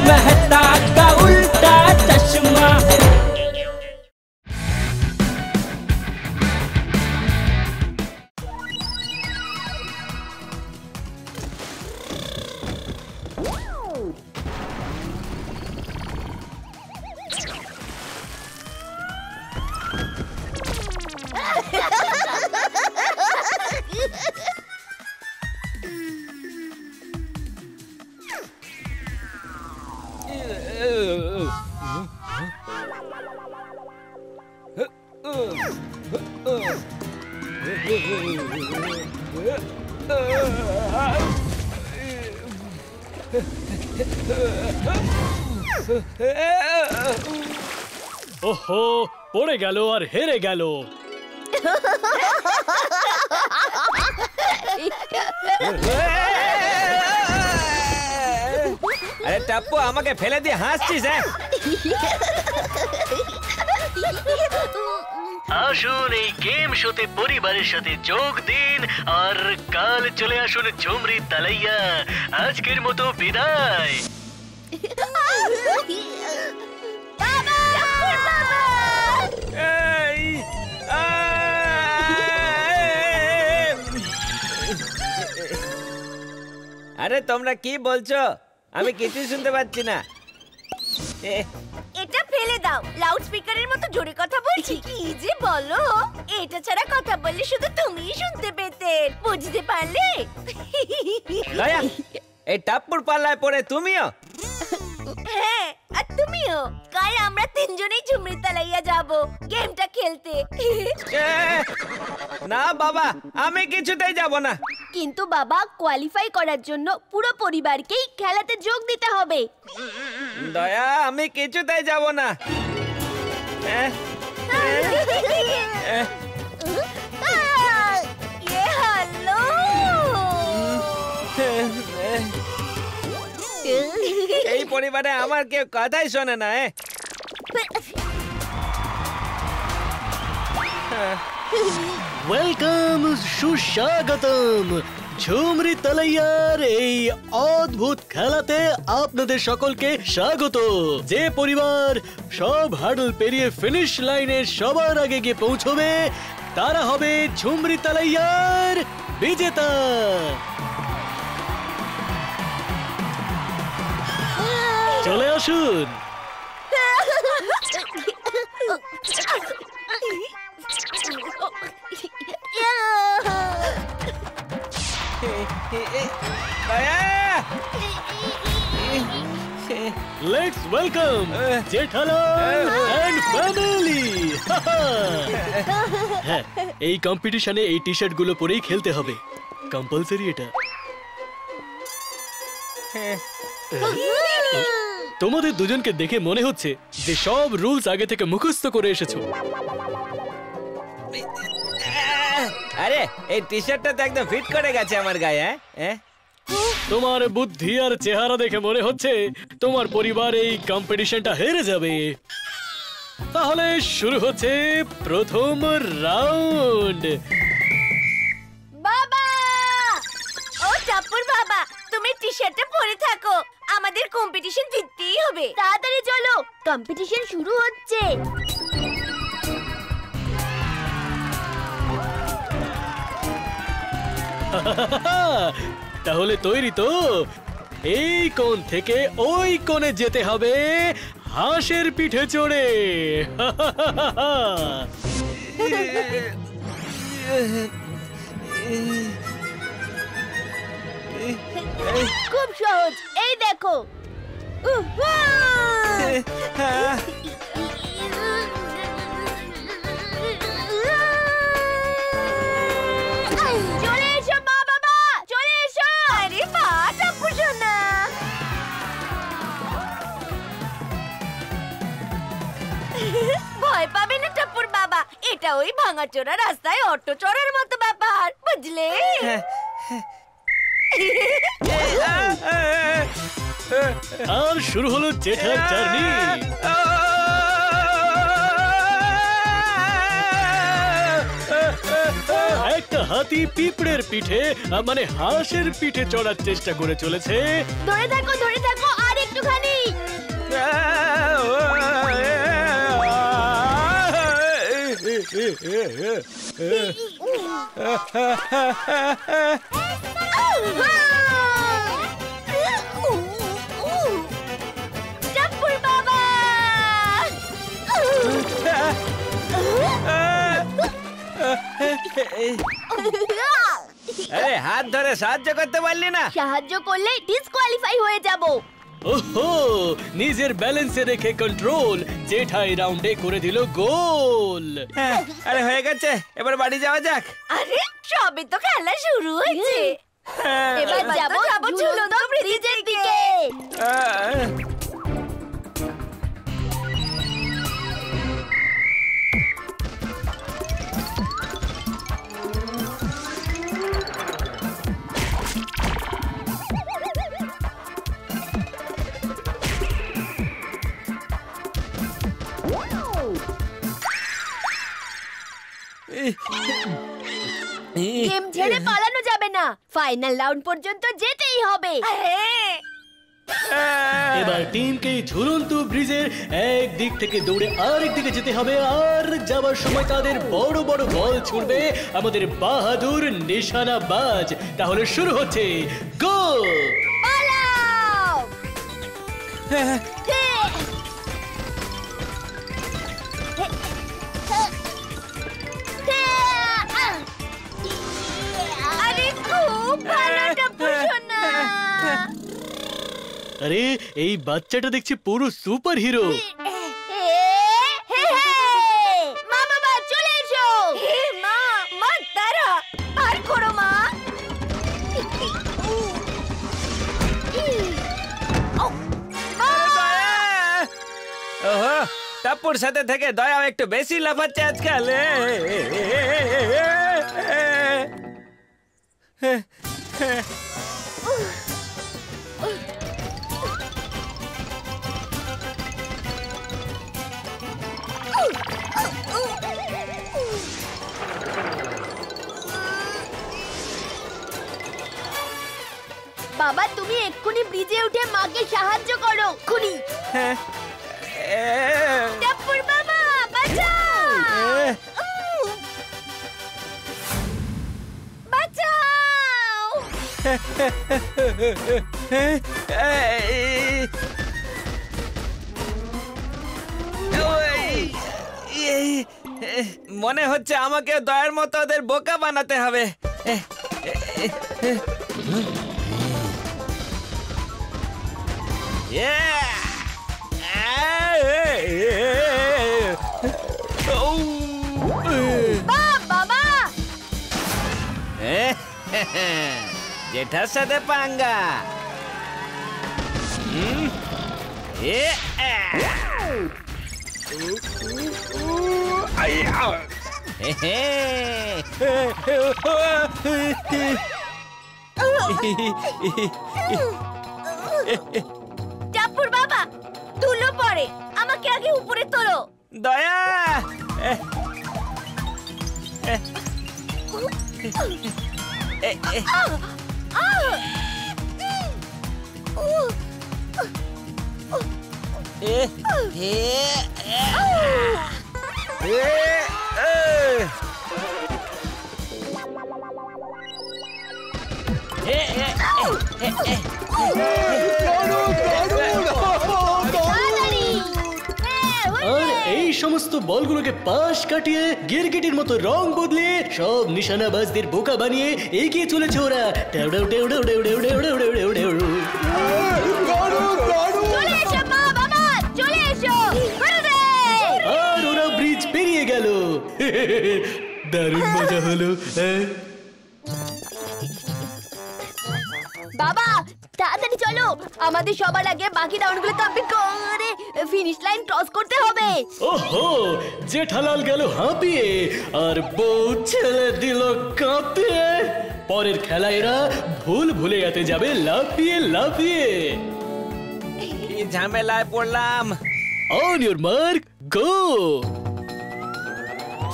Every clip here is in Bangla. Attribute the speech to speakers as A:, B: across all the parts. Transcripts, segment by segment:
A: मेहता का उल्टा चश्मा।
B: ওহো, পড়ে গেল আর হেরে গেল।
C: আরে টাপ্পু, আমাকে ফেলে দিয়ে হাসছিস?
B: আসুন এই গেম শোতে পরিবারের সাথে যোগ দিন আর কাল চলে আসুন ঝুমরি তালাইয়া। আজকের মতো বিদায়।
C: আরে তোমরা কি বলছো? আমি কিছু শুনতে পাচ্ছি না।
D: এটা ফেলে দাও, লাউড স্পিকারের মতো জোরে কথা বলছি। কি যে বলো, এটা ছাড়া কথা বললে শুধু তুমিই শুনতে পেতে, বুঝতে পারলে?
C: দয়া, এই টাপ্পুর পাল্লায় পড়ে তুমিও?
D: হ্যাঁ, আর তুমিও। কাল আমরা তিনজনেই ঝুমরি তালাইয়া যাব গেমটা খেলতে।
C: না বাবা, আমি কিছুতেই যাব না।
D: কিন্তু বাবা, কোয়ালিফাই করার জন্য পুরো পরিবারকেই খেলাতে যোগ দিতে হবে।
C: দয়া, আমি কিছুতেই যাব না। এই পরিবারে আমার কেউ কথাই শোনে না।
B: ওয়েলকাম, সুস্বাগতম ঝুমরি তালাইয়ার এই অদ্ভুত খেলাতে আপনাদের সকলকে স্বাগত। যে পরিবার সব হার্ডল পেরিয়ে ফিনিশ লাইনের সবার আগে গিয়ে পৌঁছবে তারা হবে ঝুমরি তালাইয়ার বিজেতা। চলে আসুন। Let's welcome Jethalal and family. হ্যাঁ, এই কম্পিটিশনে এই টি শার্ট গুলো পরেই খেলতে হবে, কম্পালসারি এটা। তোমাদের দুজনকে দেখে মনে হচ্ছে যে সব রুলস আগে থেকে মুখস্থ করে এসেছো।
C: আরে এই টি শার্টটা তো একদম ফিট করে গেছে আমার গায়ে।
B: তোমার বুদ্ধি আর চেহারা দেখে মনে হচ্ছে তোমার পরিবার এই কম্পিটিশনটা হেরে যাবে। তাহলে শুরু হচ্ছে প্রথম রাউন্ড।
D: বাবা, ও টাপ্পুর বাবা, তুমি টি শার্টটা পরে থাকো, আমাদের কম্পিটিশন জিততেই হবে। তাড়াতাড়ি চলো, কম্পিটিশন শুরু হচ্ছে।
B: তাহলে তৈরি তো? এই কোণ থেকে ওই কোণে যেতে হবে হাঁসের পিঠে চড়ে।
D: খুব সহজ, এই দেখো। চলে এসো মা বাবা, চলে এসো। আরে বাহ, টাপ্পু সোনা। ভয় পাবে না টাপ্পুর বাবা, এটা ওই ভাঙাচোরা রাস্তায় অটো চড়ার মতো ব্যাপার, বুঝলে?
B: আর শুরু হলো জেঠার জার্নি। একটা হাতি পিঁপড়ের পিঠে মানে হাঁসের পিঠে চড়ার চেষ্টা করে চলেছে।
D: ধরে থাকো, ধরে থাকো, আর একটুখানি। টাপ্পুর বাবা!
C: আরে হাত ধরে সাহায্য করতে পারলি না?
D: সাহায্য করলে ডিসকোয়ালিফাই হয়ে যাব।
B: ওহো, নিজের ব্যালেন্সে রেখে কন্ট্রোল, জেঠা এই রাউন্ডে করে দিল গোল।
C: হ্যাঁ, আরে হয়ে গেছে, এবার বাড়ি যাওয়া যাক।
D: আরে সবে তো খেলা শুরু হয়েছে। এবার যাব ঝুলন্ত ব্রিজের দিকে। গেম ছেড়ে পালানো যাবে না, ফাইনাল রাউন্ড পর্যন্ত যেতেই হবে।
B: এবার টিমকে ঝুলন্ত ব্রিজের এক দিক থেকে দৌড়ে আরেক দিকে যেতে হবে, আর যাবার সময় তাদের বড় বড় বল ছুড়বে আমাদের বাহাদুর নিশানাবাজ। তাহলে শুরু হচ্ছে, গোল!
D: পালাও! আরে খুব ভালো টাপ্পু সোনা।
B: আরে এই বাচ্চাটা দেখছি পুরো সুপার হিরো।
D: মা বাবা চলে এসো। মা মা তারা আর করো মা।
C: ওহো, টাপ্পুর সাথে থেকে দয়াও একটু বেশি লাফাচ্ছে আজকাল।
D: বাবা তুমি এক্ষুনি ব্রিজে উঠে মাকে সাহায্য করো, খুনি। টাপ্পুর বাবা বাঁচাও! বাঁচাও!
C: মনে হচ্ছে আমাকে দয়ার মতো ওদের বোকা বানাতে হবে।
D: বাবা
C: জেঠার সাথে পাঙ্গা।
D: টাপ্পুর বাবা তুলো পড়ে, আমাকে আগে উপরে তোলো।
C: দয়া,
B: আর এই সমস্ত বলগুলোকে পাশ কাটিয়ে গিরগিটির মতো রং বদলে সব নিশানাবাজদের বোকা বানিয়ে এগিয়ে চলেছে ওরা।
D: চলে এসো মা বাবা, চলে এসো।
B: আর ওরা ব্রিজ পেরিয়ে গেল। দারুণ মজা হলো।
D: বাবা তাড়াতাড়ি চলো, আমাদের সবার আগে বাকি রাউন্ডগুলো কমপ্লিট করে ফিনিশ লাইন ক্রস করতে হবে।
B: ওহো, জেঠালাল গেল হাঁপিয়ে আর বউ ছেলে দিল কাঁপিয়ে। পরের খেলা এরা ভুল ভুলেয়াতে যাবে লাফিয়ে লাফিয়ে।
C: কি ঝামেলায় পড়লাম।
B: অন ইউর মার্ক, গো!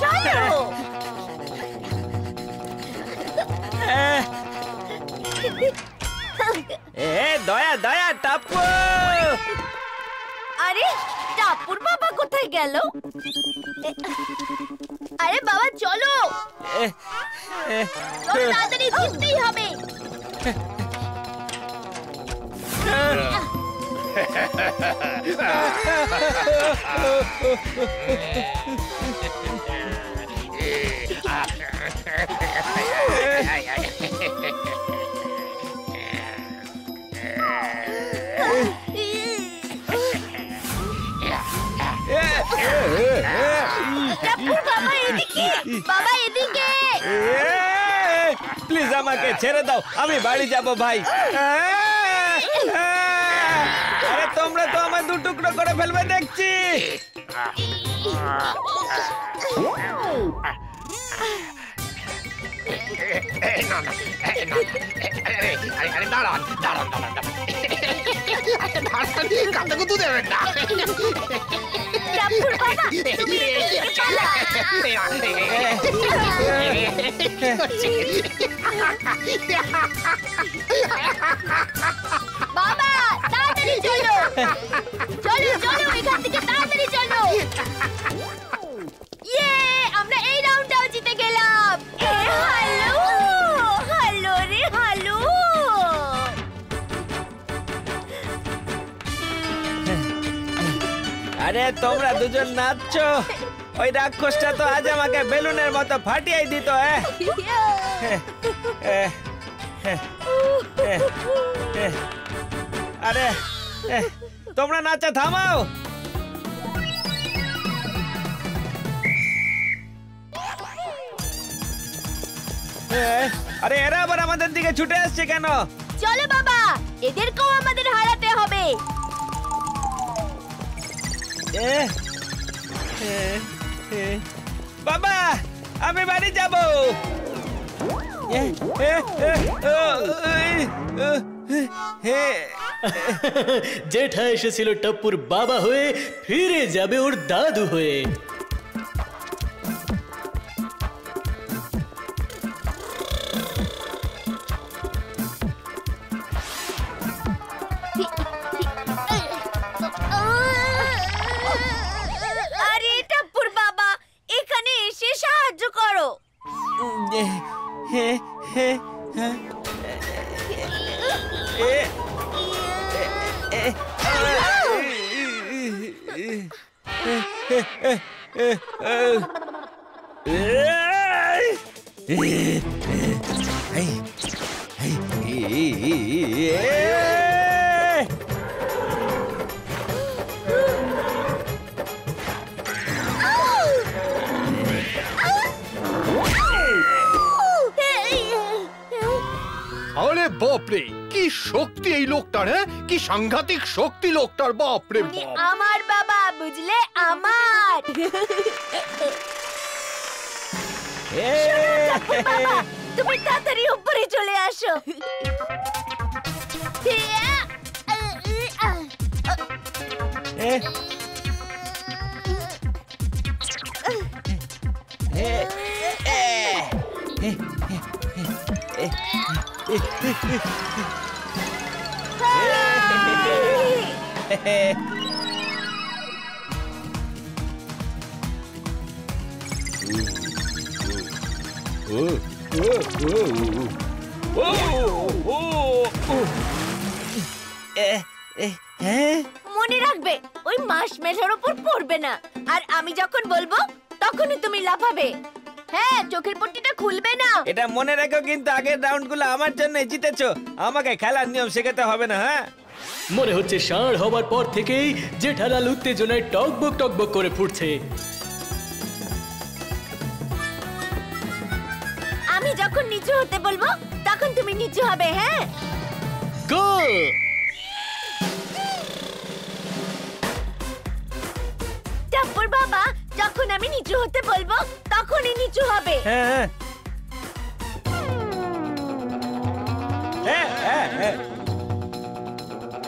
D: চলো।
C: দয়া দয়া টাপ্পু।
D: আর আরে টাপুর বাবা কোথায় গেল? আরে বাবা চলো, চলো তাড়াতাড়ি, জিততেই হবে। টাপুর বাবা এদিকে, বাবা এদিকে।
C: প্লিজ আমাকে ছেড়ে দাও, আমি বাড়ি যাব ভাই। আরে তোমরা তো আমার দু টুকরো করে ফেলবে দেখছি।
D: টাপুর বাবা তুমি এদিকে পালাও। বাবা তাড়াতাড়ি চলো, চলো চলো এখান থেকে তাড়াতাড়ি চলো। ইয়ে, আমরা এই রাউন্ডটাও জিতে গেলাম। হ্যালো হ্যালো রে হ্যালো।
C: আরে তোমরা দুজন নাচছো, ওই রাক্ষসটা তো আজ আমাকে বেলুনের মতো ফাটিয়ে দিত। আরে তোমরা নাচা থামাও। আরে এরা আবার আমাদের দিকে ছুটে আসছে কেন?
D: চলো বাবা, এদেরকেও আমাদের হারাতে হবে।
C: বাবা আমি বাড়ি যাব।
B: জেঠা এসেছিল টাপ্পুর বাবা হয়ে, ফিরে যাবে ওর দাদু হয়ে।
D: আরে টাপুর বাবা, এখানে এসে সাহায্য করো।
E: আরে বাপরে, কি শক্তি এই লোকটার! হ্যাঁ, কি সাংঘাতিক শক্তি লোকটার! বাপরে বাপ!
D: আমার বাবা, বুঝলে, আমার। বাবা, তুমি তাড়াতাড়ি উপরে চলে আসো। মনে রাখবে, ওই মার্শমেলোর উপর পড়বে না। আর আমি যখন বলবো তখনই তুমি লাফাবে। হ্যাঁ, চোখের পট্টিটা খুলবে না।
C: এটা মনে রেখো, কিন্তু আগের রাউন্ডগুলো আমার জন্য জিতেছো। আমাকে খেলার নিয়ম শেখাতে হবে না। হ্যাঁ,
B: মনে হচ্ছে ষাঁড় হবার পর থেকেই জেঠালাল উত্তেজনায় টকবক টকবক করে ফুটছে।
D: আমি যখন নিচু হতে বলবো তখন তুমি নিচু হবে। হ্যাঁ,
B: গো!
D: টাপুর বাবা, যখন আমি নিচু হতে বলবো তখনই নিচু হবে।
C: হ্যাঁ,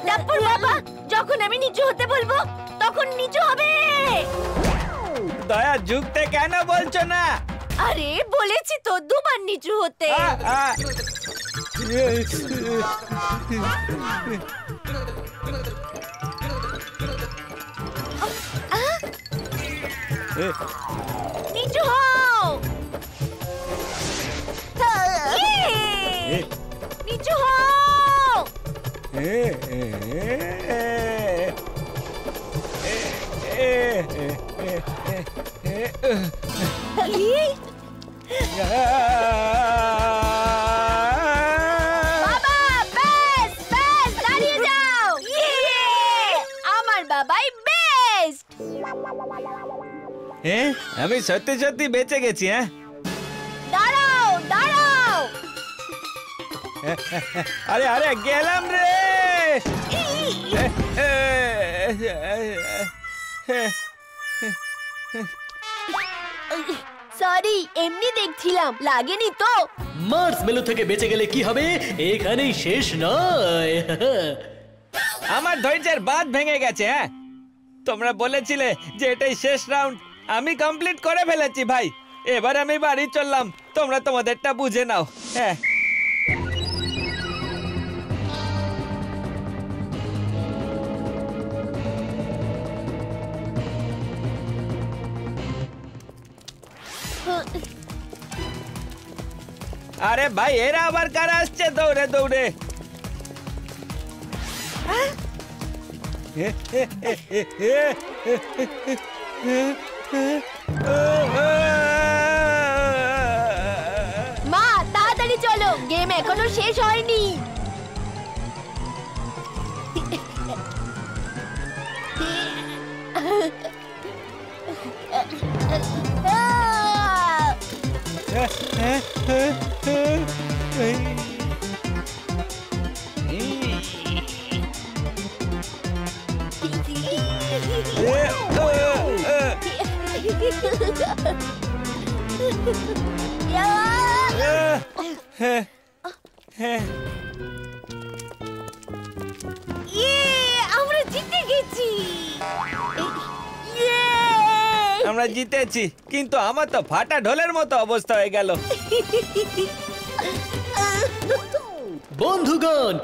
D: টাপুর বাবা, যখন আমি নিচু হতে বলবো তখন নিচু হবে।
C: দয়া ঝুঁকতে কেন বলছো না?
D: আরে বলেছি তো, দুবার নিচু হতে। নিচু হও। নিচু হও। বাবা বেশ বেশ দাঁড়িয়ে যাও। আমার বাবাই বেস্ট।
C: আমি সত্যি সত্যি বেঁচে গেছি। হ্যাঁ,
D: দাঁড়াও দাঁড়াও।
C: আরে আরে গেলাম রে।
D: সরি, এমনি দেখছিলাম, লাগেনি তো?
B: মার্সমেলো থেকে বেঁচে গেলে কি হবে, এখানেই শেষ নয়।
C: আমার ধৈর্যের বাঁধ ভেঙে গেছে। হ্যাঁ, তোমরা বলেছিলে যে এটাই শেষ রাউন্ড, আমি কমপ্লিট করে ফেলেছি ভাই। এবার আমি বাড়ি চললাম, তোমরা তোমাদেরটা বুঝে নাও। হ্যাঁ, আরে ভাই এরা আবার কারা আসছে দৌড়ে দৌড়ে?
D: মা তাড়াতাড়ি চলো, গেম এখনো শেষ হয়নি। আমরা জিতে গেছি।
C: আমরা জিতেছি, কিন্তু আমার তো ফাটা ঢোলের মতো অবস্থা হয়ে গেল।
B: বন্ধুগণ,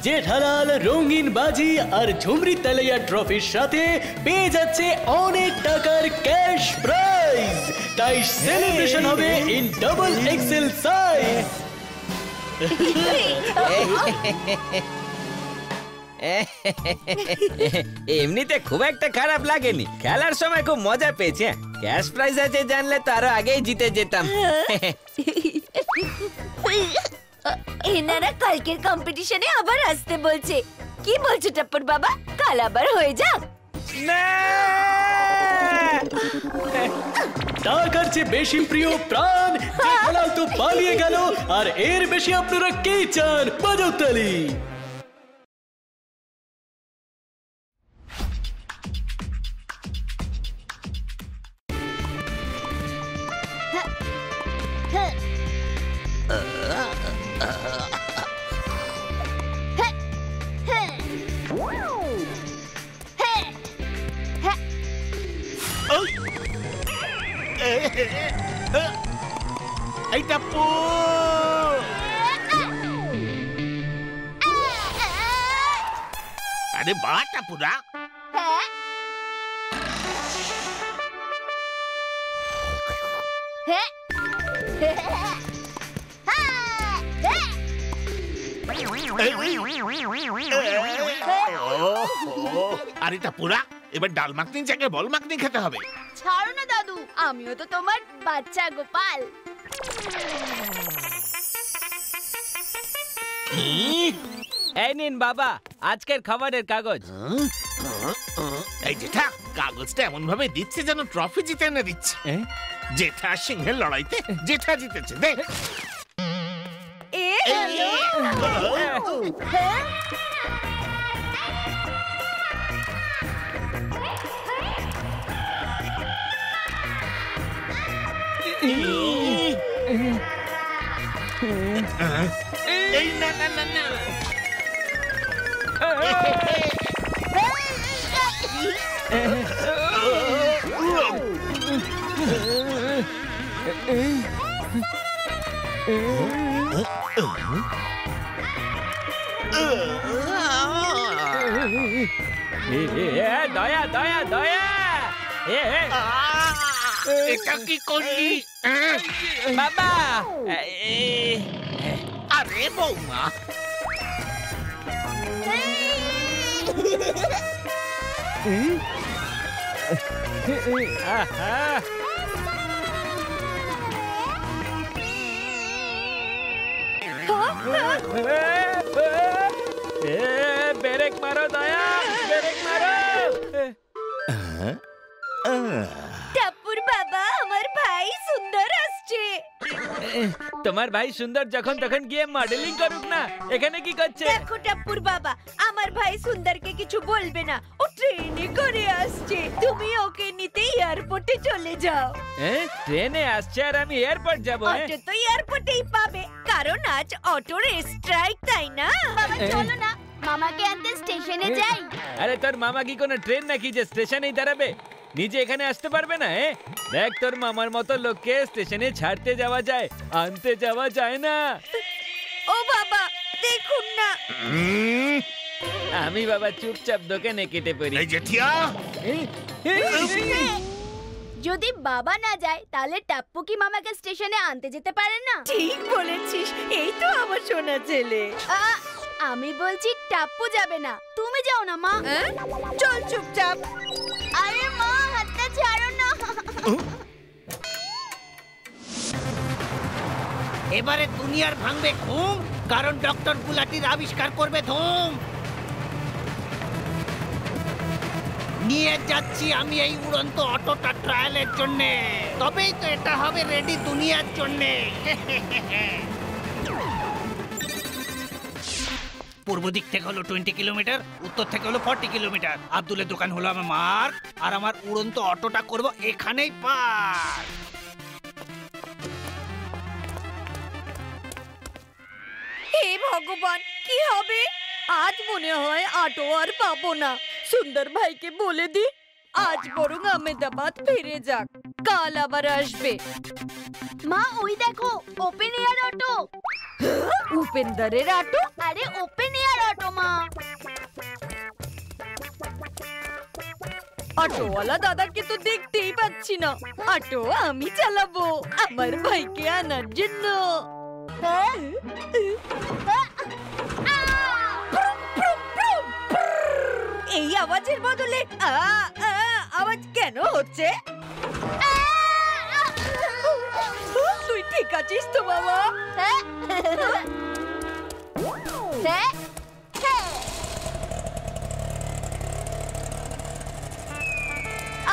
B: জেঠালাল রঙিন বাজি আর ঝুমরি তালাইয়া ট্রফির সাথে পেয়ে যাচ্ছে অনেক টাকার ক্যাশ প্রাইজ। তাই সেলিব্রেশন হবে ইন ডাবল এক্সেল সাইজ।
C: এমনিতে খুব একটা খারাপ লাগেনি, খেলার সময় খুব মজা পেয়েছি। ক্যাশ প্রাইজ আছে জানলে তো আরো আগেই জিতে যেতাম।
D: এনারা কালকের কম্পিটিশনে আবার আসতে বলছে। কি বলছো টাপ্পর বাবা, কাল আবার হয়ে যাক?
C: না,
B: টাকার চেয়ে বেশি প্রিয় প্রাণ, জেঠালাল তো পালিয়ে গেল, আর এর বেশি আপনারা কে চান? বাজাও তালি।
E: এই টাপ্পু, আরে বাহ টাপুরা, আরে টাপুরা, এবার ডাল মাখনির জায়গায় বল মাখনি খেতে হবে।
D: ছাড়ো না দাদু, আমিও তো তোমার বাচ্চা গোপাল।
C: এই নিন বাবা আজকের খাবারের কাগজ।
E: এই জেঠা, কাগজটা এমন ভাবে দিচ্ছে যেন ট্রফি জিতে এনে দিচ্ছে। জেঠা সিংহের লড়াইতে জেঠা জিতেছে, দেখ। এই না না না না,
C: দয়া দয়া দয়া।
E: এটা কি করলি?
C: বাবা
E: আরে বৌমা,
C: আহা ব্রেক মারো দয়া, ব্রেক মারো।
D: টাপ্পুর বাবা, আমার ভাই সুন্দর আসছে।
C: তোমার ভাই সুন্দর যখন তখন গিয়ে মডেলিং করুক না, এখানে কি করছে?
D: দেখো টাপ্পুর বাবা, আমার ভাই সুন্দরকে কিছু বলবে না, ও ট্রেনে করে আসছে। তুমি ওকে নিতে এয়ারপোর্টে চলে যাও।
C: ট্রেনে আসছে আর আমি এয়ারপোর্ট যাবো?
D: অটো তো এয়ারপোর্টেই পাবে, কারণ আজ অটোর স্ট্রাইক, তাই না? বাবা চলো না, মামাকে আনতে স্টেশনে যাই।
C: আরে তোর মামা কি কোনো ট্রেন নাকি যে স্টেশনেই দাঁড়াবে? নিজে এখানে আসতে পারবে না? দেখ, তোর মামার মতো লোককে স্টেশনে ছাড়তে যাওয়া যায়, আনতে যাওয়া যায় না।
D: ও বাবা দেখুন না।
C: আমি বাবা চুপচাপ দোকানে কেটে পড়ি।
E: এই জেঠিয়া,
D: যদি বাবা না যায় তাহলে টাপ্পু কি মামাকে স্টেশনে আনতে যেতে পারে না? ঠিক বলেছিস, এই তো আমার সোনা ছেলে। আমি বলছি টাপ্পু যাবে না, তুমি যাও না মা। চল চুপচাপ। আরে মা, হাতটা ছাড়ো না।
F: এবারে দুনিয়ার ভাঙবে ঘুম, কারণ ডক্টর গুলাটির আবিষ্কার করবে ধুম। নিয়ে যাচ্ছি আমি এই উড়ন্ত অটোটা ট্রায়ালের জন্য, তবেই তো এটা হবে রেডি দুনিয়ার জন্য। পূর্ব দিক থেকে হলো 20 কিলোমিটার, উত্তর থেকে হলো 40 কিলোমিটার। আব্দুলের দোকান হলো আমার মার, আর আমার উড়ন্ত অটোটা করব এখানেই পার।
D: হে ভগবান, কি হবে? আজ মনে হয় অটো আর পাবো না। সুন্দর ভাইকে বলে দি আজ বরং আহমেদাবাদ ফিরে যাক, কাল আবার আসবে। মা ওই দেখো, ওপেন এয়ার অটো। উপেন্দারের অটো? আরে ওপেন এয়ার অটো মা। অটোওয়ালা দাদাকে তো দেখতেই পাচ্ছি না, অটো আমি চালাবো আমার ভাইকে আনার জন্য। এই আওয়াজের বদলে আওয়াজ কেন হচ্ছে? তুই ঠিক আছিস তো বাবা?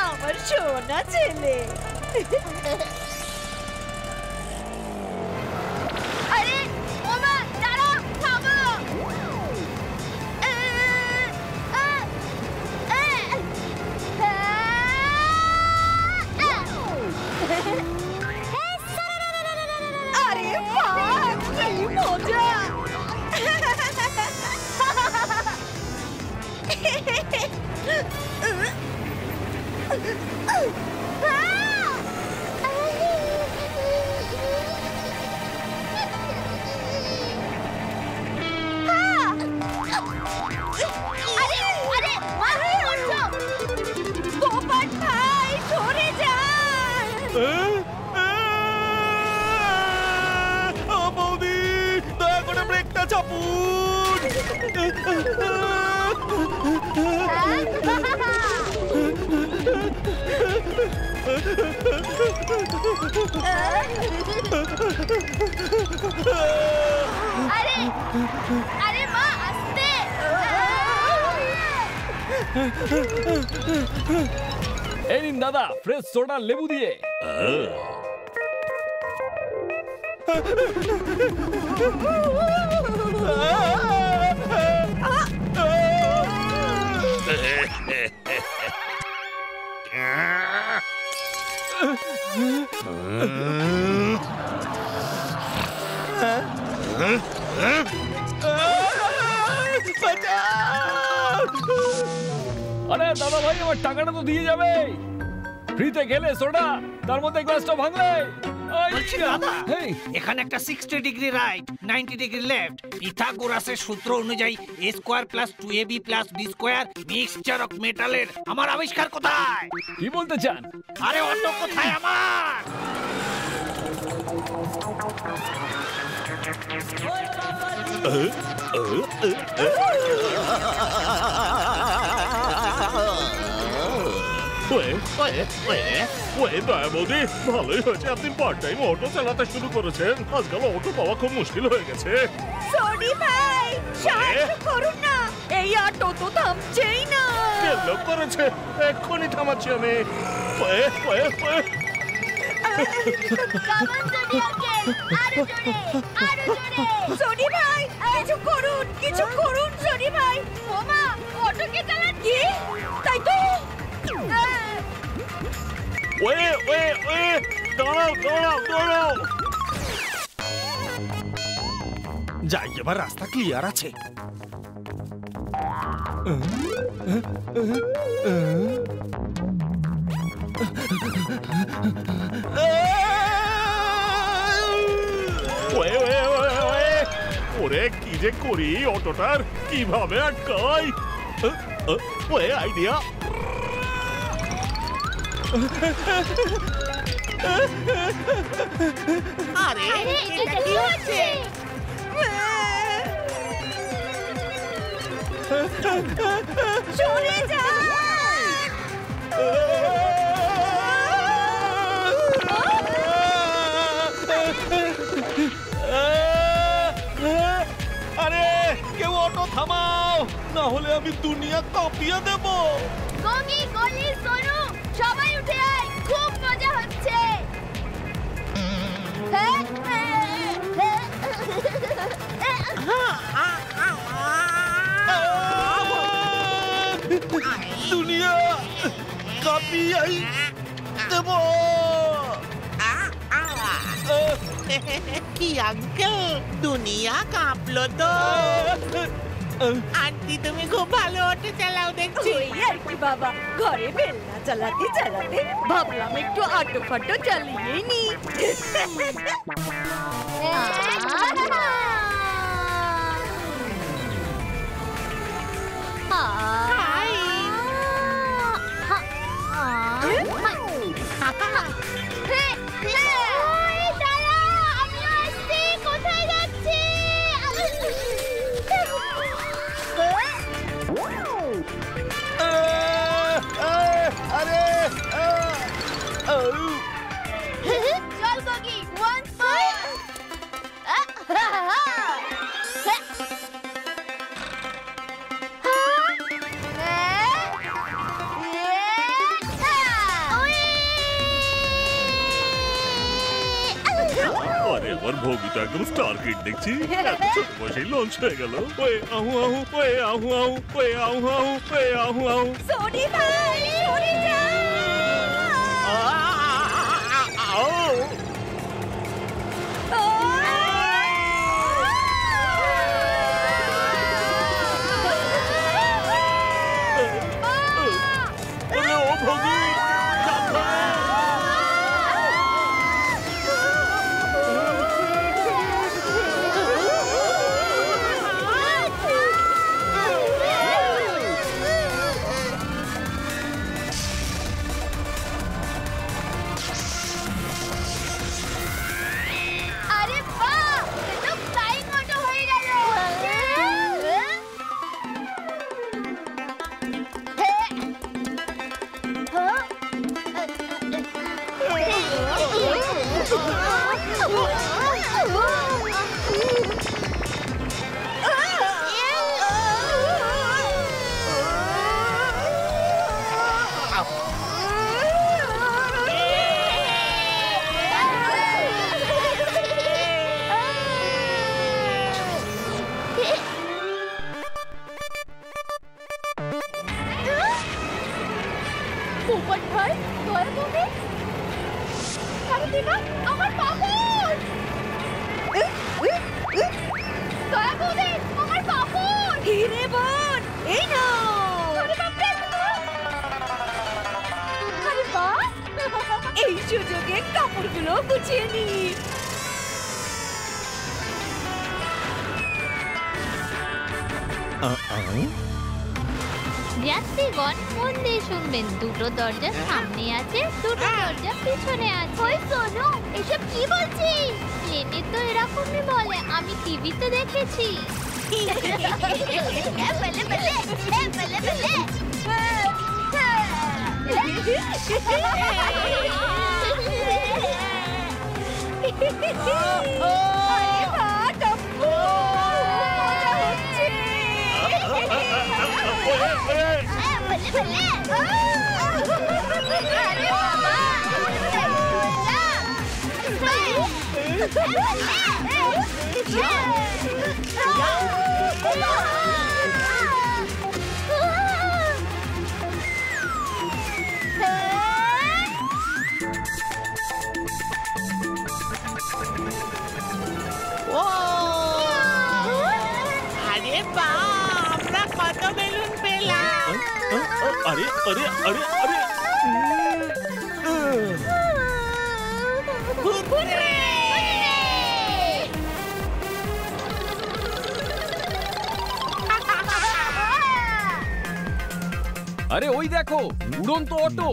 D: আমার সোনা ছেলে। আরে ওমা, দাঁড়াও, থামো। আরে বাহ, কি মজা!
C: বৌদি, দয়া করে ব্রেকটা চাপুন।
D: আরে আরে মা, আস্তে।
C: এই নিন দাদা, ফ্রেশ সোডা লেবু দিয়ে। আরে দাদা ভাই, আমার টাকাটা তো দিয়ে যাবে। ফ্রিতে খেলে সোডা, তার মধ্যে গ্লাসটা ভাঙলে।
F: বলছি দাদা, এখানে একটা 60 ডিগ্রি রাইট 90 ডিগ্রি লেফট পিথাগোরাসের সূত্র অনুযায়ী a square plus 2ab plus b square mixture of মেটালের আমার আবিষ্কার কোথায়?
C: কি বলতে চান?
F: আরে অটো কোথায় আমার?
E: দয়া বৌদি, ভালোই হয়েছে আপনি পার্ট টাইম অটো চালাতে শুরু করেছেন। আজকাল অটো পাওয়া খুব মুশকিল হয়ে গেছে।
D: সরি ভাই, সাহায্য করুন না, এই অটো তো থামছেই না।
E: লোক করেছে, এক্ষুনি থামাচ্ছি আমি।
D: সরি ভাই, কিছু করুন, কিছু করুন সরি ভাই। ওমা, অটোকে চালান কি? তাই তো।
E: দাঁড়াও।
G: যাই, এবার রাস্তা ক্লিয়ার আছে।
E: ওরে কি যে করি, অটোটার কিভাবে আটকাই? আইডিয়া।
H: আরে এটা কি হচ্ছে?
D: সরে যা।
G: আরে কেউ অটো থামাও, না হলে আমি দুনিয়া কাঁপিয়ে দেব।
H: গঙ্গি, গলি, সোনু, সবাই উঠে আয়, খুব মজা হচ্ছে।
G: দুনিয়া কাঁপিয়ে দেব।
I: কি আঙ্কেল, দুনিয়া কাঁপলো তো। আন্টি তুমি খুব ভালো অটো চালাও দেখছি।
D: ওই আর কি বাবা, ঘরে বেলনা চালাতে চালাতে ভাবলাম একটু অটো ফাটো চালিয়ে নি।
H: চল গগি, once
E: এবার ভোগী তো একদম স্টার কিড দেখছি। এত ছোট বয়সেই লঞ্চ হয়ে গেল।
D: সরি ভাই, সরে যা।
H: আরে বাহ, এটা ফ্লাইং অটো হয়ে গেল। ভূপত ভাই, দয়া করে। আরে দিবা, আমার পাপড়। দয়া করে, আমার পাপড়।
D: হিরে বোন, এই নাও।
H: আরে বাপরে। আরে বাহ,
D: এই সুযোগে কাপড় কাপড়গুলো গুছিয়ে নি।
H: যাত্রীগণ মন দিয়ে শুনবেন, দুটো দরজা সামনে আছে, দুটো দরজা পিছনে আছে। ওই শোনো, এসব কি বলছিস? প্লেনে তো এরকমই বলে, আমি টিভিতে দেখেছি। বলে বলে বলে বলে
I: ও আরে বাহ, আমরা কত বেলুন পেলাম।
G: আরে আরে আরে আরে
C: আরে ওই দেখো উড়ন্ত অটো।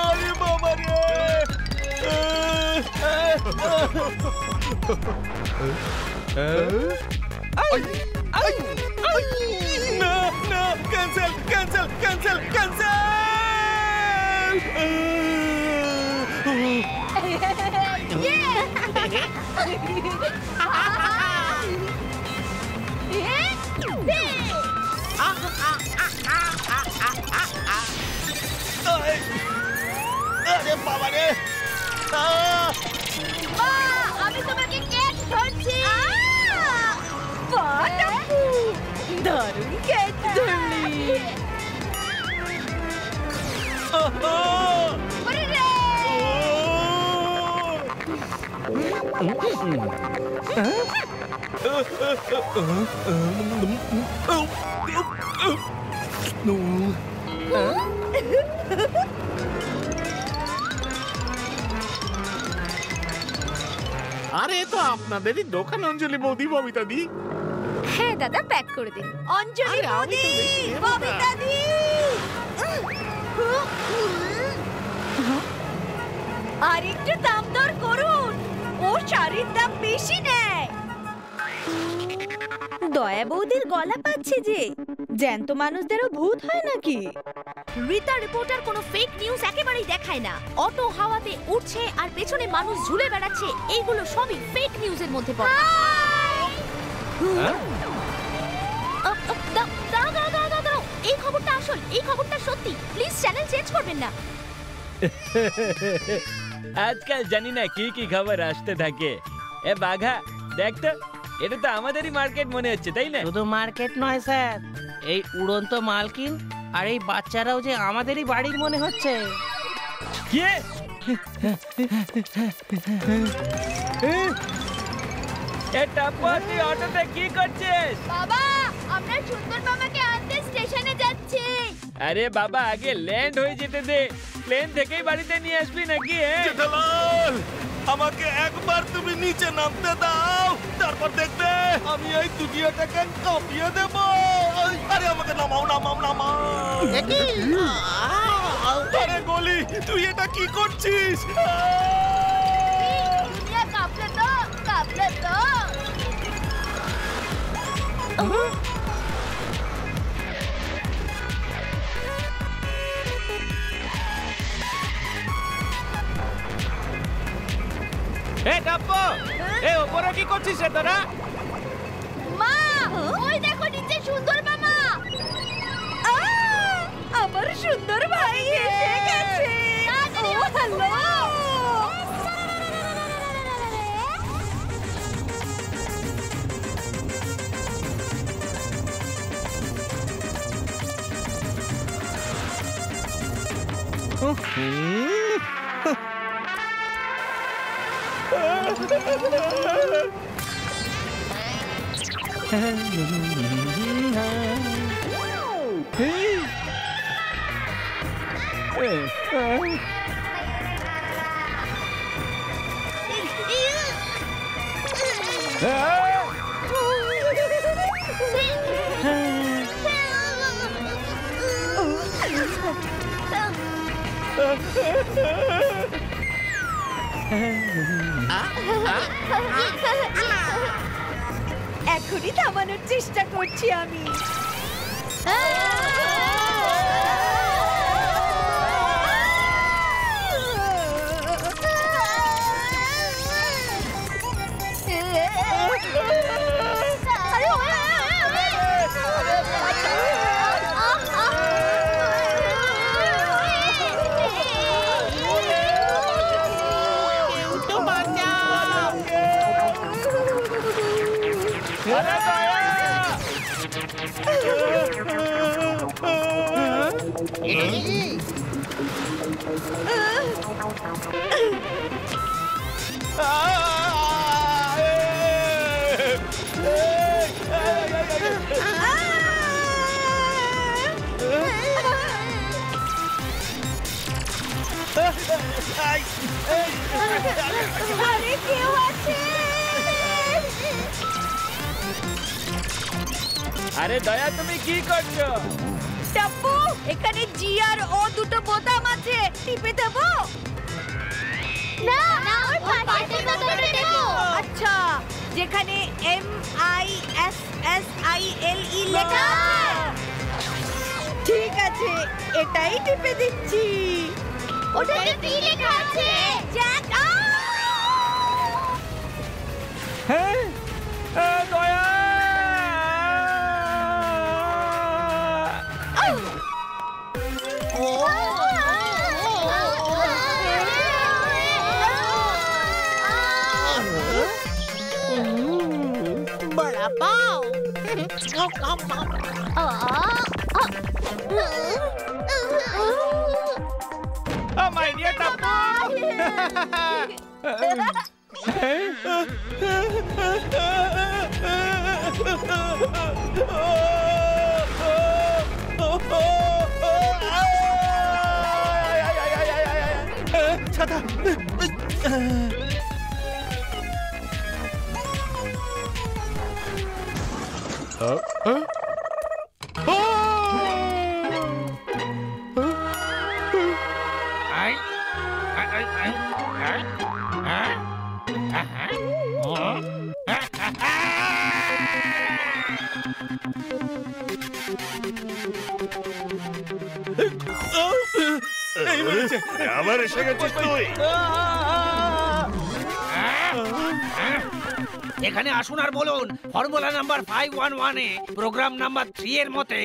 G: আরে বাবা না না, ক্যান্সেল ক্যান্সেল ক্যান্সেল ক্যান্সেল। আরে বাবা রে,
H: আমি তোমাকে কেক ধরছি।
D: দারুণ কেক ধরলি।
H: ওরে রে,
E: আরে তো আপনাদেরই দোকান অঞ্জলি বৌদি, ববিতা দি।
D: হ্যাঁ দাদা, প্যাক করে দিন। অঞ্জলি বৌদি, ববিতা দি। আর একটু দাম দর করুন, ও শাড়ির দাম বেশি নেয়। দয়া বৌদির গলা পাচ্ছে যে, জ্যান্ত মানুষদেরও ভূত হয় নাকি?
J: রীতা রিপোর্টার কোনো ফেক নিউজ একেবারেই দেখায় না। অটো হাওয়াতে উঠছে আর পেছনে মানুষ ঝুলে বেড়াচ্ছে, এইগুলো সবই ফেক নিউজের মধ্যে পড়ে। দাঁড়াও, এই খবরটা আসল, এই খবরটা সত্যি। প্লিজ চ্যানেল চেঞ্জ করবেন না।
C: আজকাল জানি না কি কি খবর আসতে থাকে। এ বাঘা দেখ তো, এটা তো আমাদেরই মার্কেট মনে হচ্ছে, তাই না?
I: শুধু মার্কেট নয় স্যার, এই উড়ন্ত মালকিন আর এই বাচ্চারাও যে আমাদেরই বাড়ির মনে হচ্ছে।
C: কি? এটা তুই অটোতে কি করছিস?
H: বাবা, আমরা সুন্দর মামাকে আনতে স্টেশনে যাচ্ছি।
C: আরে বাবা, আগে ল্যান্ড হয়ে যেতে দে, প্লেন থেকেই বাড়িতে নিয়ে আসবি নাকি?
G: জেঠালাল, আমাকে একবার তুমি নিচে নামতে দাও, তারপর দেখবে আমি এই দুনিয়াটাকে কাঁপিয়ে দেব। আরে আমাকে নামাও নামাও নামাও। আরে গলি, তুই এটা কি করছিস?
H: দুনিয়া কাঁপলে তো, কাঁপলে তো।
C: এ কাপ্পো, এ ওপরে কি করছিস রে তোরা?
H: মা, ওই দেখো নিচে সুন্দর মামা।
D: আমার সুন্দর ভাই এসে গেছে। ও হ্যালো। এখনই থামানোর চেষ্টা করছি আমি। আরে কেউ আছে?
C: আরে দয়া, তুমি কি করছো?
D: টাপ্পু, এখানে জি আর ও দুটো বোতাম আছে, টিপে দেবো?
H: না না, ওর পাশে তো ধরে দেখো।
D: আচ্ছা, যেখানে MISSILE লেখা আছে। ঠিক আছে, এটাই টিপে দিচ্ছি।
H: ওটাতে পি লেখা আছে।
D: জ্যাক,
C: হ্যাঁ, দয়া।
J: বড়া পাও।
C: My dear Tapu.
G: ছাতা। এই মেরেছে। আবার এসে গেছিস তুই।
F: এখানে আসুন আর বলুন, ফর্মুলা নাম্বার 511 এ প্রোগ্রাম নাম্বার 3 এর মতে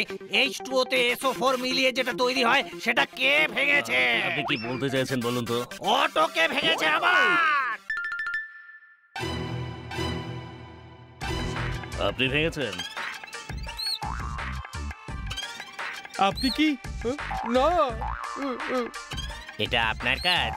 F: H2O তে SO4 মিলিয়ে যেটা তৈরি হয় সেটা কে ভেঙেছে?
B: আপনি কি বলতে চাইছেন বলুন তো?
F: অটো কে ভেঙেছে আবার?
B: আপনি ভেঙেছেন?
C: আপনি কি? না,
I: এটা আপনার কাজ।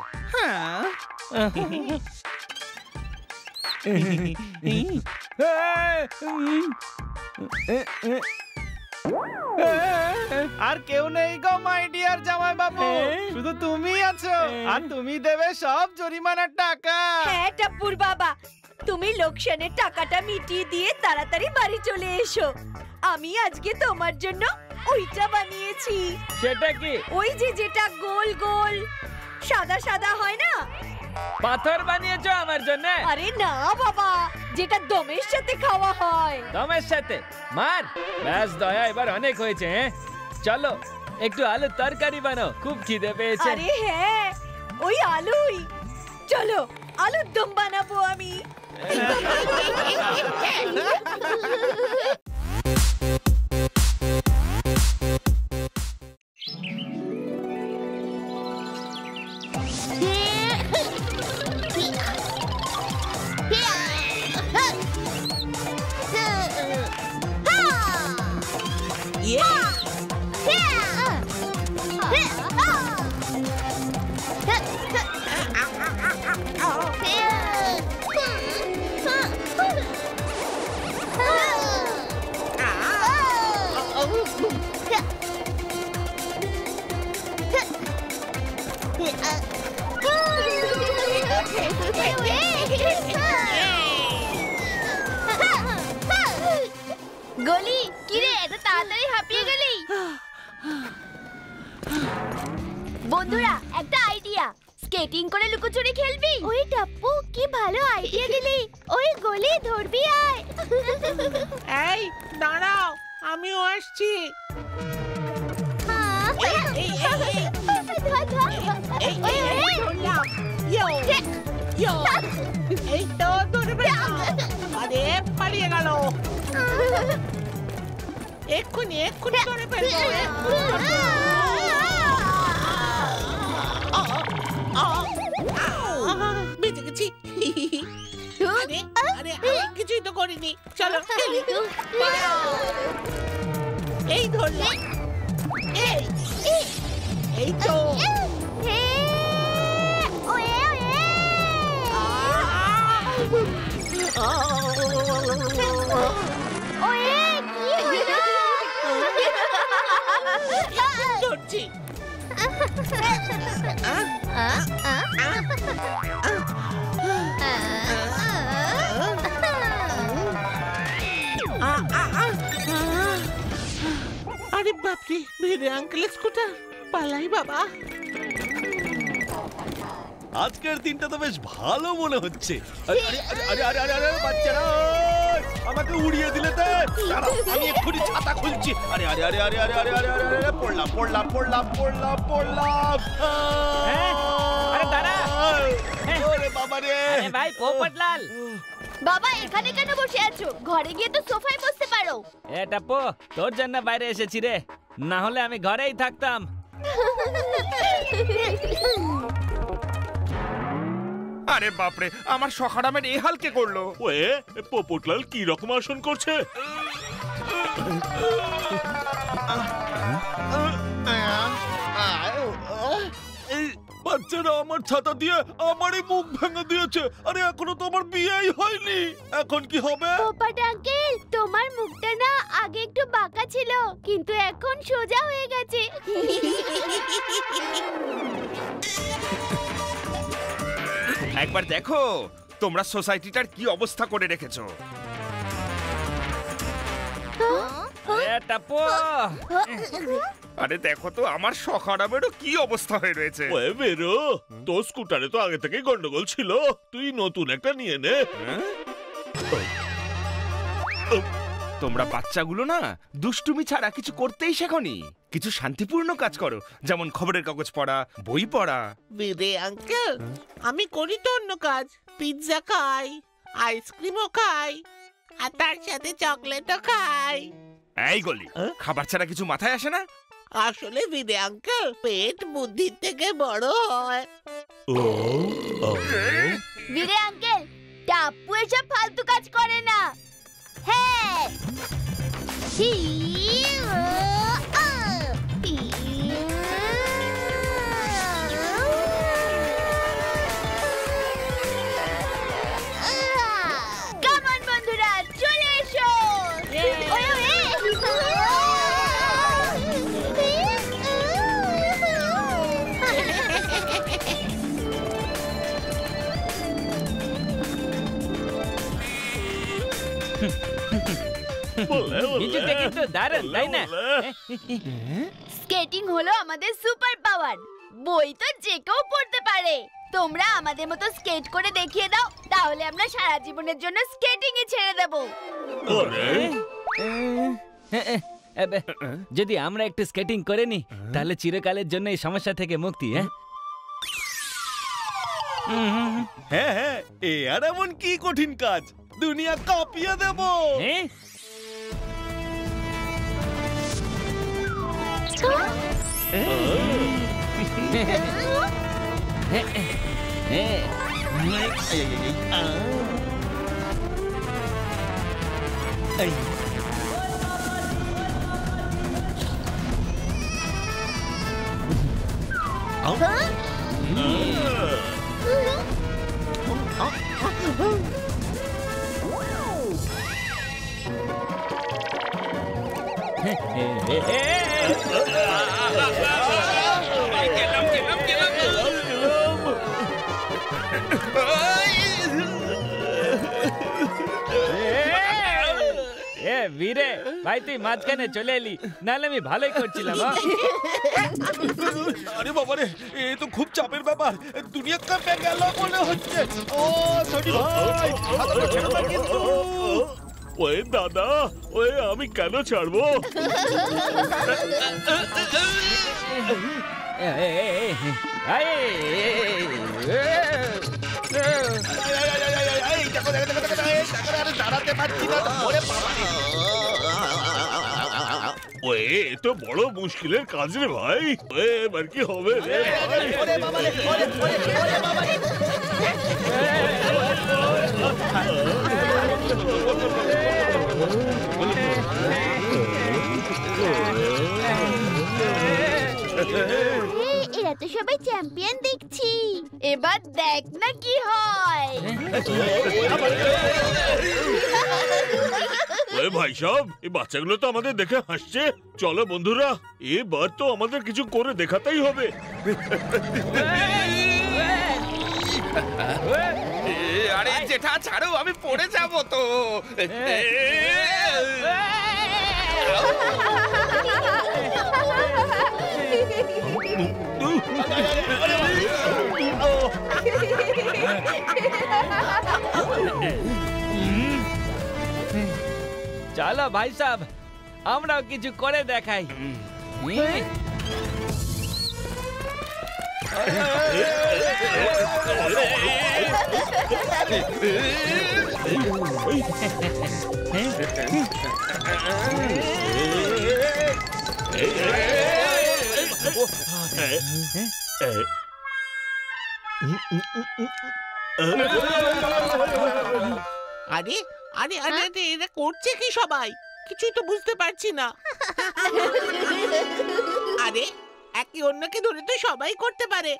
C: আর কেউ নেই গো মাই ডিয়ার জামাই বাবু, শুধু তুমি আছো আর তুমি দেবে সব জরিমানার টাকা।
D: হ্যাঁ টাপ্পুর বাবা, তুমি লোকসানের টাকাটা মিটিয়ে দিয়ে তাড়াতাড়ি বাড়ি চলে এসো। আমি আজকে তোমার জন্য ওইটা বানিয়েছি।
C: সেটা কি?
D: ওই যে যেটা গোল গোল সাদা সাদা হয় না।
C: পাথর বানিয়েছো আমার জন্য?
D: আরে না বাবা, যেটা দমের সাথে খাওয়া হয়।
C: দমের সাথে? মার। ব্যাস দয়া, এবার অনেক হয়েছে। হ্যাঁ, চলো একটু আলু তরকারি বানাও, খুব খিদে পেয়েছে।
D: আরে হ্যাঁ, ওই আলুই। চলো আলুর দম বানাবো আমি।
J: তাড়াতাড়ি হাঁপিয়ে গেলি। বন্ধুরা একটা আইডিয়া, স্কেটিং করে লুকোচুরি খেলবি? ওই টাপ্পু কি ভালো আইডিয়া দিলি, ওই গলি ধরবি আয়।
F: এই দাঁড়াও, আমিও আসছি। এই তো ধরবে না। আরে পালিয়ে গেল। এক্ষুনি ধরে ফেলবো। বেঁচে গেছি। আরে আরে আমি কিছুই তো করিনি। চলো খেলি। এই ধরলাম। এই তো। ধরছি। আরে বাপরে, মেরে আঙ্কেলের স্কুটার, পালাই বাবা।
G: আজকের দিনটা তো বেশ ভালো মনে হচ্ছে। আরে আরে আরে আরে আরে আরে বাচ্চারা, আমাকে উড়িয়ে দিলে তো। দাঁড়াও, আমি এক্ষুনি ছাতা খুলছি। আরে আরে আরে আরে আরে আরে আরে আরে আরে পড়লাম।
C: আরে দাঁড়া।
G: ওরে বাবা রে।
C: আরে ভাই পোপটলাল।
J: বাবা এখানে কেন বসে আছো? ঘরে গিয়ে তো সোফায় বসতে পারো।
C: এ টাপ্পু, তোর জন্য বাইরে এসেছি রে, না হলে আমি ঘরেই থাকতাম।
K: আরে বাপরে, আমার সখারামের এই হাল কে করলো?
G: ওয়ে, পোপটলাল কি রকম আসন করছে? এই বাচ্চারা আমার ছাতা দিয়ে আমারই মুখ ভেঙে দিয়েছে। আরে এখনো তো আমার বিয়েই হয়নি, এখন কি হবে?
J: পোপট আঙ্কেল, তোমার মুখটা না আগে একটু বাঁকা ছিল, কিন্তু এখন সোজা হয়ে গেছে।
K: একবার দেখো তোমরা সোসাইটিটার কি অবস্থা করে রেখেছো।
C: এ টাপ্পু,
K: আরে দেখো তো আমার সখারামেরও কি অবস্থা হয়ে রয়েছে।
G: ওয়ে বেরো, তোর স্কুটারে তো আগে থেকেই গন্ডগোল ছিল, তুই নতুন একটা নিয়ে নে।
K: তোমরা বাচ্চাগুলো না দুষ্টুমি ছাড়া কিছু করতেই শেখনি। কিছু শান্তিপূর্ণ কাজ করো, যেমন খবরের কাগজ পড়া, বই পড়া।
F: বিদে আঙ্কেল, আমি করি তো অন্য কাজ। পিৎজা খাই, আইসক্রিমও খাই, আর তার সাথে চকলেটও খাই।
K: এই গলি, খাবার ছাড়া কিছু মাথায় আসে না?
F: আসলে বিদে আঙ্কেল, পেট বুদ্ধির থেকে বড় হয়।
J: বিদে আঙ্কেল, টাপ্পু এসব ফালতু কাজ করে না। হ্যাঁ, কামন বন্ধুরা, চলে এসো।
C: কিছুটা কিন্তু দারুণ, তাই না?
J: স্কেটিং হলো আমাদের সুপার পাওয়ার। বই তো যে কেউ পড়তে পারে। তোমরা আমাদের মতো স্কেট করে দেখিয়ে দাও, তাহলে আমরা সারা জীবনের জন্য স্কেটিং এ ছেড়ে দেব।
C: যদি আমরা একটু স্কেটিং করে নি, তাহলে চিরকালের জন্য এই সমস্যা থেকে মুক্তি।
G: হ্যাঁ হ্যাঁ, এ আর এমন কি কঠিন কাজ, দুনিয়া কাঁপিয়ে দেব।
C: বীরে ভাই তুই মাঝখানে চলে এলি, নাহলে আমি ভালোই করছিলাম।
G: আরে বাবারে, এ তো খুব চাপের ব্যাপার, দুনিয়া কাঁপে গেল মনে হচ্ছে। ও সরি ভাই, হাতটা ছেড়ে দাও কিন্তু।
K: ওই দাদা, ওই আমি কেন ছাড়বো?
E: দাঁড়াতে পারছি না।
K: ওই তো বড় মুশকিলের কাজ রে ভাই। এবার কি হবে রে?
H: এরা তো সবাই চ্যাম্পিয়ন দেখছি।
J: এবার দেখ না কি হয়।
K: ওই ভাই সাহেব, এই বাচ্চাগুলো তো আমাদের দেখে হাসছে। চলো বন্ধুরা, এবার তো আমাদের কিছু করে দেখাতেই হবে।
L: আরে জেঠা ছাড়ো, আমি পড়ে যাব তো।
C: চলো ভাই সাহেব, আমরাও কিছু করে দেখাই।
E: আরে আরে আরে আরে, এরা করছে কি সবাই? কিছুই তো বুঝতে পারছি না। আরে একে অন্যকে ধরে তো সবাই করতে পারে।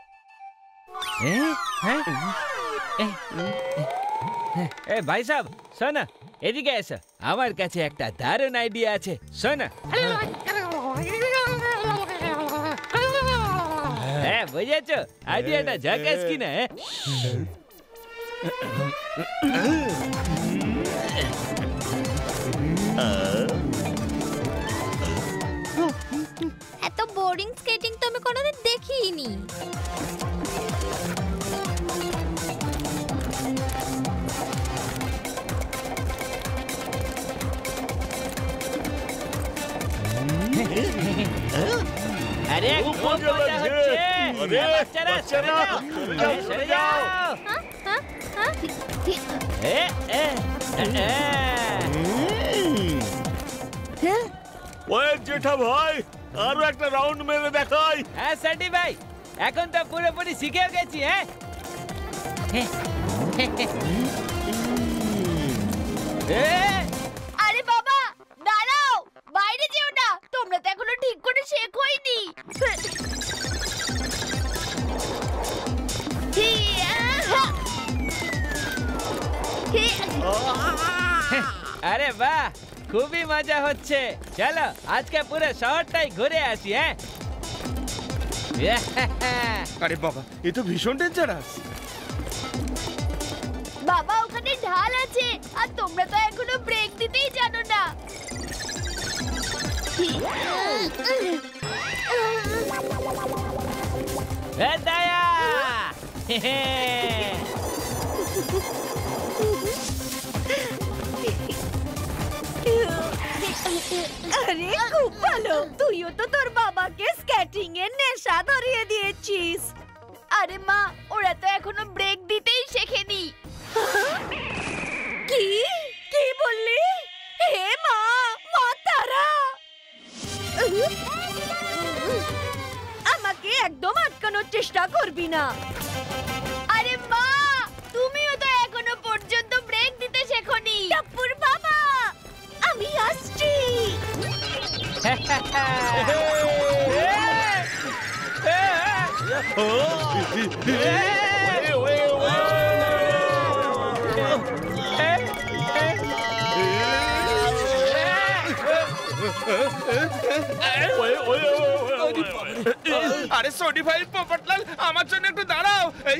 C: ভাই সাহেব শোনো, এদিকে এসো, আমার কাছে একটা দারুণ আইডিয়া আছে, শোনো। হ্যাঁ বুঝেছো, আইডিয়াটা ঝাকাস কি না?
H: এত বোরিং স্কেটিং তো আমি কোনোদিন দেখিনি।
C: আরে খুব মজা হচ্ছে।
K: আরে
C: বাচ্চারা সরে যাও, সরে যাও।
K: ওই জেঠা ভাই, আরো একটা রাউন্ড মেরে দেখাই।
C: হ্যাঁ সাটি ভাই, এখন তো পুরোপুরি শিখে গেছি।
J: আরে বাবা দাঁড়াও, বাইরে যেও না, তোমরা তো এখনো ঠিক করে শেখোইনি।
C: আরে বাহ, খুবই মজা হচ্ছে। চলো আজকে পুরো শহরটাই ঘুরে আসি।
K: আরে বাবা, এ তো ভীষণ ডেঞ্জারাস।
J: বাবা ওখানে ঢাল আছে, আর তোমরা তো এখনো ব্রেক দিতেই জানো না।
C: দায়া
D: আরে খুব ভালো, তুইও তো তোর বাবাকে স্কেটিং এর নেশা ধরিয়ে দিয়েছিস।
J: আরে মা, ওরা তো এখনো ব্রেক দিতেই শেখেনি।
D: কি কি বললি? হে মা, মা তারা, আমাকে একদম আটকানোর চেষ্টা করবি না।
J: আরে মা, তুমিও তো এখনো পর্যন্ত ব্রেক দিতে শেখোনি।
D: টাপ্পুর বাবা, আমি আসছি।
L: আরে সোনি ভাই, পোপটলাল, আমার জন্য একটু দাঁড়াও। এই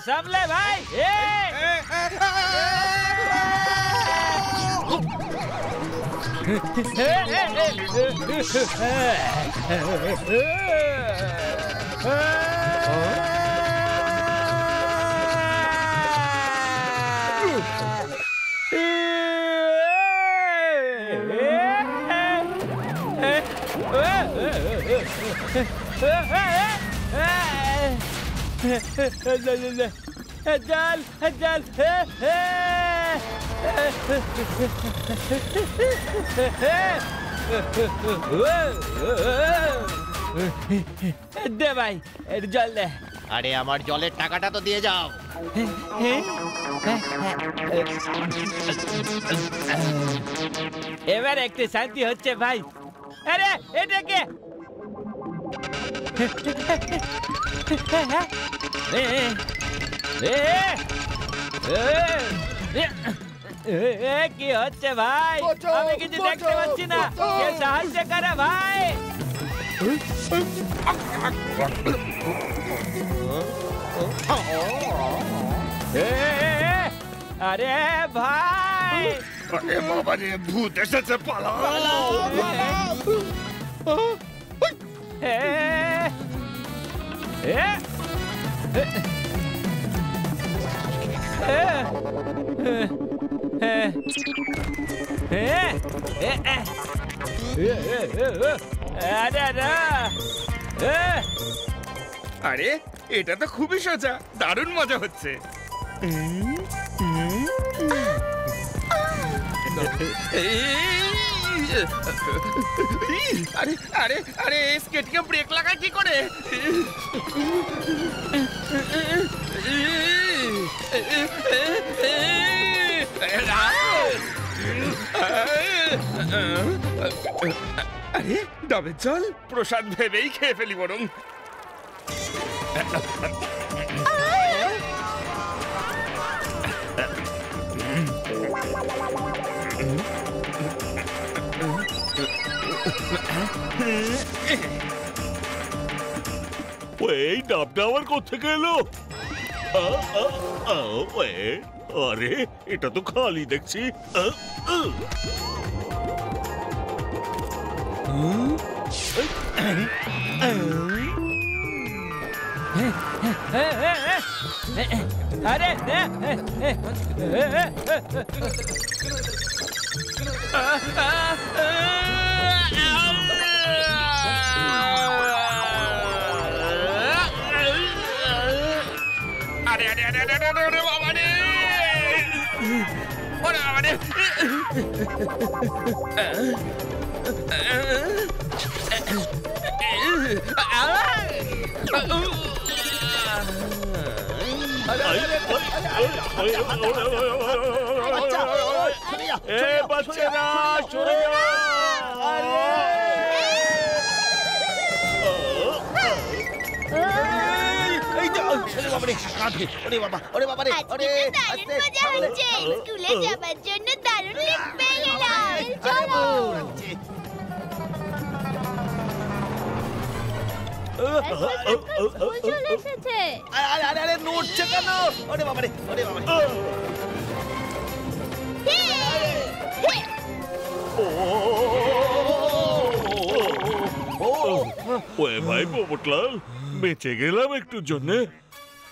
C: सामले भाई الجال الجال দে ভাই জল দে।
M: আরে আমার জলের টাকাটা তো দিয়ে যাও।
C: এবার একটু শান্তি হচ্ছে ভাই। আরে এটা কে? কি হচ্ছে ভাই? আমি কিছু দেখতে পাচ্ছি না। কে সাহায্য করে ভাই? আরে ভাই,
K: আরে বাবা রে, ভূত এসেছে, পালাও। আরে এটা তো খুবই সোজা, দারুণ মজা হচ্ছে। আরে আরে আরে স্কেটকে ব্রেক লাগায় কি করে? আরে ডাবের জল, প্রসাদ ভেবেই খেয়ে ফেলি বরং।
G: এই ডাবটা আবার কোত্থেকে এলো? আরে এটা তো খালি দেখছি।
C: আরে
K: আরে আরে আরে আরে আরে বাবা রে, ওরে বাবা রে।
G: বাচ্চারা সরে যাও।
J: স্কুলে যাবার জন্য দারুণ লিফট পেয়ে গেলাম। চলো।
H: চলে এসেছে।
M: আরে আরে আরে নড়ছে কেন? ওরে বাবা রে, ওরে বাবা রে।
G: ওয়ে ভাই পোপটলাল, বেঁচে গেলাম একটুর জন্য।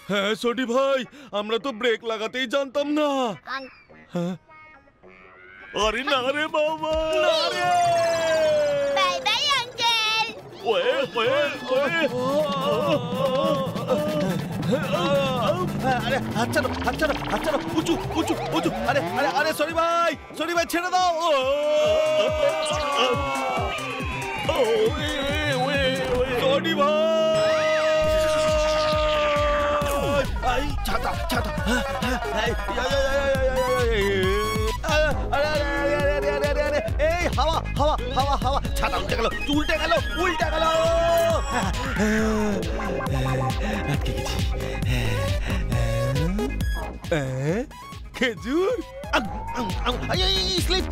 G: হ্যাঁ সটি ভাই, আমরা তো ব্রেক লাগাতেই জানতাম না। আরে না রে বাবা,
J: বাই বাই আঙ্কেল।
G: ওয়ে ওয়ে ওয়ে।
M: আরে হাত ছাড়ো, হাত ছাড়ো, হাত ছাড়ো, উঁচু উঁচু উঁচু। আরে আরে আরে সরি ভাই, সরি ভাই, ছেড়ে দাও। সরি ভাই। ছাতা ছাতা এই হাওয়া হাওয়া হাওয়া হাওয়া ছাতা উল্টে গেল উল্টে গেল উল্টে গেল আটকে গেছি খেজুর স্লিপ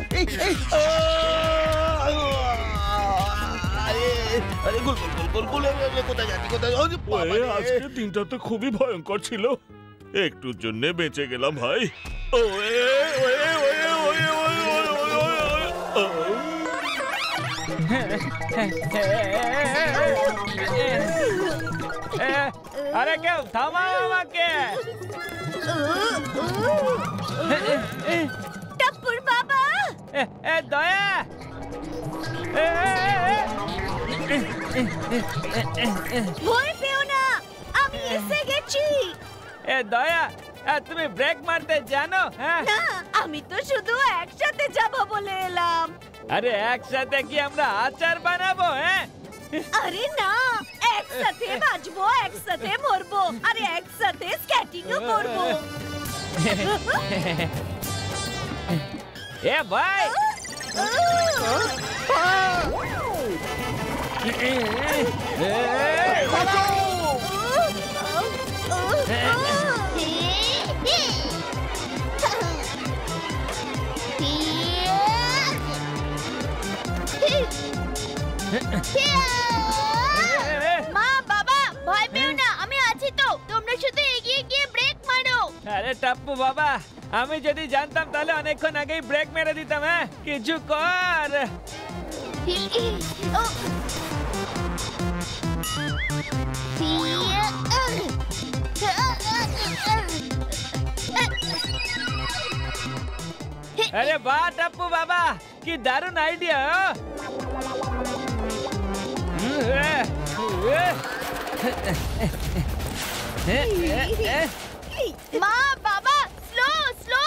M: আরে গোল গোল গোল গোল কোথায় যাচ্ছি কোথায়
K: আজকে দিনটা তো খুবই ভয়ঙ্কর ছিল একটুর জন্য বেঁচে গেলাম ভাই
C: আরে কেউ থামাও আমাকে
D: টপ্পুর বাবা
C: দয়া
D: ভয় পেও না আমি এসে গেছি
C: দয়া তুমি ব্রেক মারতে জানো হ্যাঁ
D: না আমি তো শুধু একসাথে যাব বলে এলাম
C: আরে একসাথে কি আমরা আচার বানাবো হ্যাঁ
D: আরে না একসাথে বাজবো একসাথে মরবো আরে একসাথে স্কেটিংও করবো
C: এ ভাই
J: মা বাবা ভয় পেও না আমি আছি তো তোমরা শুধু এগিয়ে গিয়ে ব্রেক মারো
C: আরে টাপ্পু বাবা আমি যদি জানতাম তাহলে অনেকক্ষণ আগেই ব্রেক মেরে দিতাম হ্যাঁ কিছু কর अरे वाह टप्पू बाबा की दारुण आइडिया
J: माँ बाबा स्लो स्लो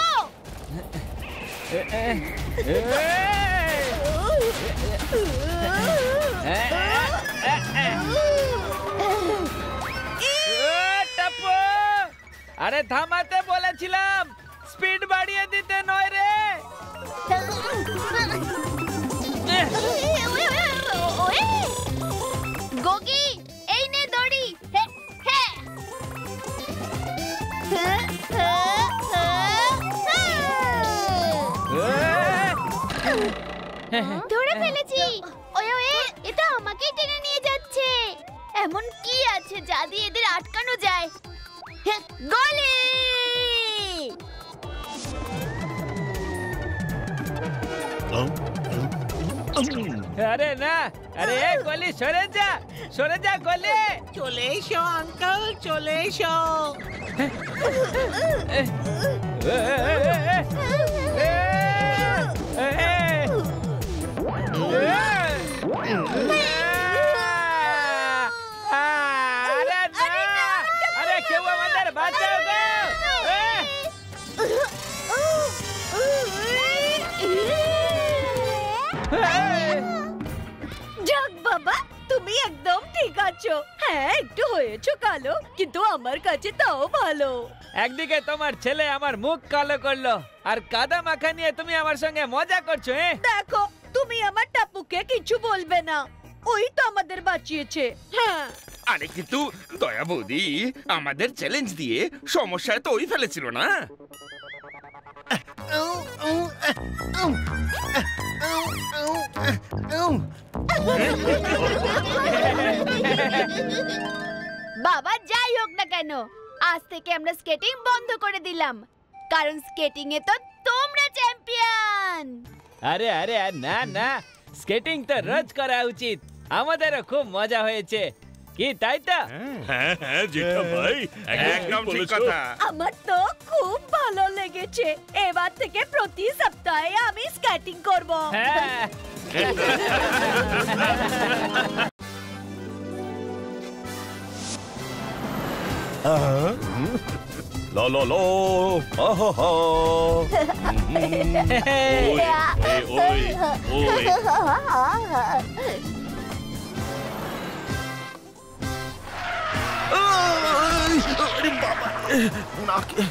C: टप्पू अरे থামাতে বলেছিলাম স্পিড বাড়িয়ে দিতে নয় রে
J: গোগি এই নে দড়ি ধরে ফেলেছি ওয়ে ওয়ে এটা আমাকেই টেনে নিয়ে যাচ্ছে এমন কি আছে যা দিয়ে এদের আটকানো যায় গলি
C: अरे ना अरे गोली सरे जा गोली
I: চলে এসো আঙ্কেল চলে এসো
C: अरे क्यों अंदर बचाओ
D: যাক বাবা তুমি একদম ঠিক আছো হ্যাঁ একটু হয়েছো কালো কিন্তু আমার কাছে তাও ভালো
C: একদিকে তোমার ছেলে আমার মুখ কালো করলো আর কাদা মাখা নিয়ে তুমি আমার সঙ্গে মজা করছো
D: দেখো তুমি আমার টাপুকে কিছু বলবে না ওই তো আমাদের বাঁচিয়েছে হ্যাঁ
K: আরে কিন্তু দয়া বৌদি আমাদের চ্যালেঞ্জ দিয়ে সমস্যায় তো ওই ফেলেছিল না
J: বাবা যাই হোক না কেন আজ থেকে আমরা স্কেটিং বন্ধ করে দিলাম কারণ স্কেটিং এ তো তোমরা চ্যাম্পিয়ন
C: আরে আরে না না স্কেটিং তো রোজ করা উচিত আমাদেরও খুব মজা হয়েছে কি তাই তো
K: হ্যাঁ হ্যাঁ জেঠা ভাই একদম ঠিক কথা
D: আমার তো খুব ভালো লেগেছে এবার থেকে প্রতি সপ্তাহে আমি স্কেটিং করব
C: হ্যাঁ
G: লো লো লো আহা হা ওই ওই
M: আরে বাবা
K: নাকে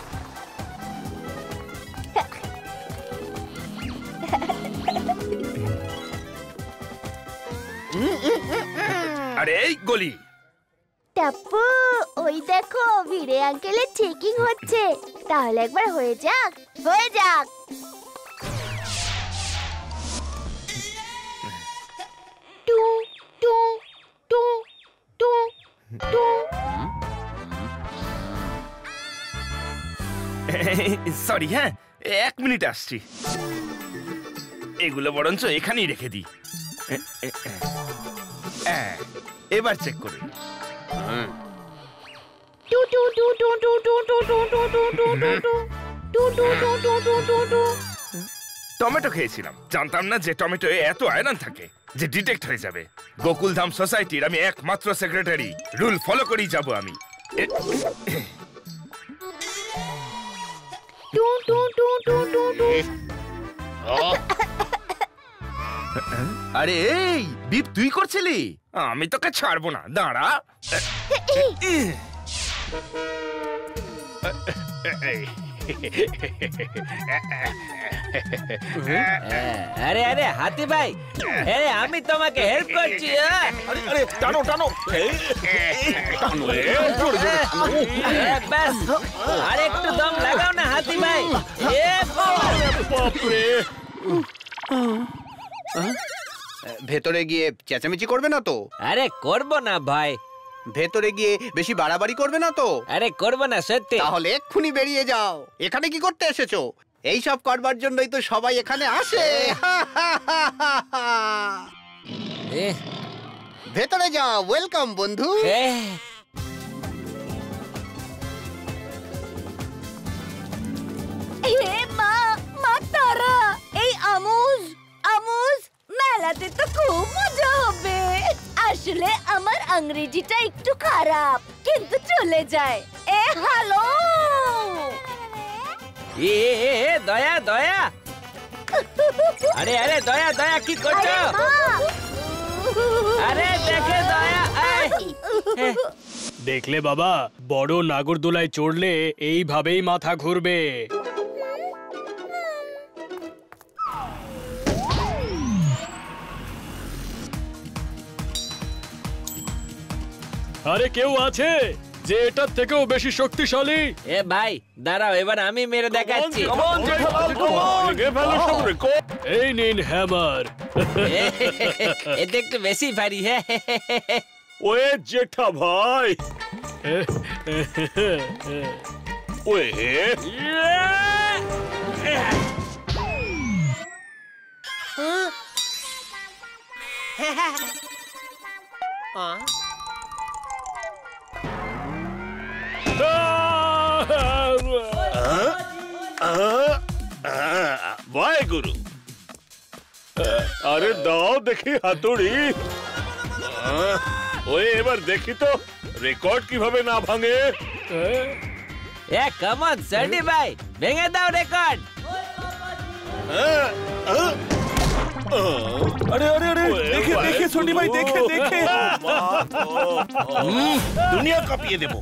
K: আরে এই গলি
J: টাপ্পু, ওই দেখো ভিড়ে আঙ্কেলের চেকিং হচ্ছে। তাহলে একবার হয়ে যাক, হয়ে যাক। টু টু টু টু টু।
K: সরি, হ্যাঁ 1 মিনিট আসছি। এগুলো বরঞ্চ এখানেই রেখে দিই। এবার চেক করুন।
J: টু টু টু টু টু টু টু টু টু টু টু টু টু টু টু টু টু টু টু।
K: টমেটো খেয়েছিলাম, জানতাম না যে টমেটো এত আয়রন থাকে যে ডিটেক্ট হয়ে যাবে। গোকুলধাম সোসাইটির আমি একমাত্র সেক্রেটারি, রুল ফলো করেই যাব আমি।
J: টু টু টু টু টু টু।
K: আরে এই বিপ, তুই করছিলি? আমি তোকে ছাড়বো না, দাঁড়া।
C: আরে আরে হাতি ভাই, আরে আমি তোমাকে হেল্প করছি।
K: আরে টানো টানো টানো,
C: ব্যাস, আর একটু দম লাগাও না হাতি ভাই।
M: বাপরে, ভেতরে গিয়ে চেঁচামেচি করবে না তো?
C: আরে করব না ভাই।
M: ভেতরে গিয়ে বেশি বাড়াবাড়ি করবে না তো?
C: আরে করব না সত্যি।
M: তাহলে এক্ষুনি বেরিয়ে যাও। এখানে কি করতে এসেছো? এই সব করবার জন্যই তো সবাই এখানে আসে। ভেতরে যাও। ওয়েলকাম বন্ধু।
D: মা, মা তারা, এই আমুজ আমুজ মেলাতে তো খুব মজা হবে। আসলে আমার ইংরেজিটা একটু খারাপ, কিন্তু চলে যায়। হ্যালো,
C: দয়া দয়া। আরে আরে দয়া দয়া, কি করছো? আরে দেখে দয়া।
B: দেখলে বাবা, বড় নাগরদোলায় চড়লে এইভাবেই মাথা ঘুরবে। আরে কেউ আছে যে এটার থেকেও বেশি শক্তিশালী?
C: এ ভাই দাঁড়াও, এবার আমি মেরে দেখাচ্ছি।
B: এই নিন হ্যামার।
C: এটা একটু বেশি ভারী। হ্যাঁ
G: ওয়ে জেঠা ভাই, ওয়ে वाहे गुरु। अरे दाओ देखी हाथुड़ी। ওই এবার দেখি তো রেকর্ড কিভাবে না ভাঙে।
C: কাম অন সার্ডি ভাই, ভেঙে দাও রেকর্ড।
G: अरे अरे अरे देखे देखे सोनी भाई, देखे देखे दुनिया कांपिए देबो।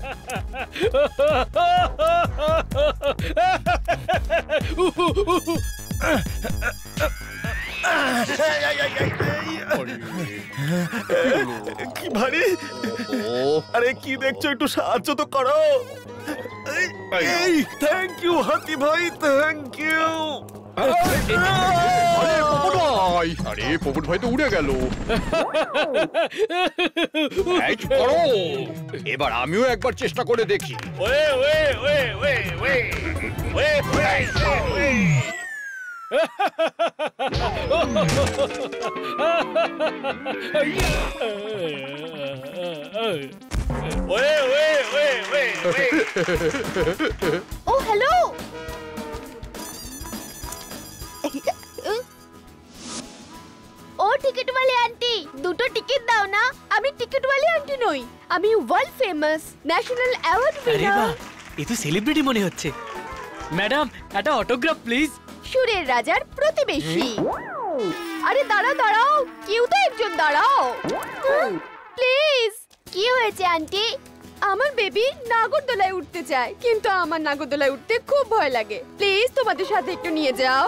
G: কি ভারী। আরে কি দেখছো, একটু সাহায্য তো করো। এই থ্যাংক ইউ হাতি ভাই, থ্যাংক ইউ।
N: আরে পোপট ভাই তো উড়ে গেল। এবার আমিও একবার চেষ্টা করে দেখি।
G: ওয়ে ওয়ে ওয়ে ওয়ে ওয়ে ওয়ে ওয়ে। ওয়ে ওয়ে ওয়ে ওয়ে।
J: ও হ্যালো, ও টিকিটওয়ালি আন্টি, দুটো টিকিট দাও না। আমি টিকিটওয়ালি আন্টি নই, আমি world famous national award winner.
B: এ তো সেলিব্রিটি মনে হচ্ছে। ম্যাডাম, একটা অটোগ্রাফ প্লিজ।
J: সুরের রাজার প্রতিবেশী। আরে দাঁড়াও দাঁড়াও, কেউ তো একজন দাঁড়াও প্লিজ। কি হয়েছে আন্টি?
O: আমার বেবি নাগরদোলায় উঠতে চায়, কিন্তু আমার নাগরদোলায় উঠতে খুব ভয় লাগে। প্লিজ তোমাদের সাথে একটু নিয়ে যাও।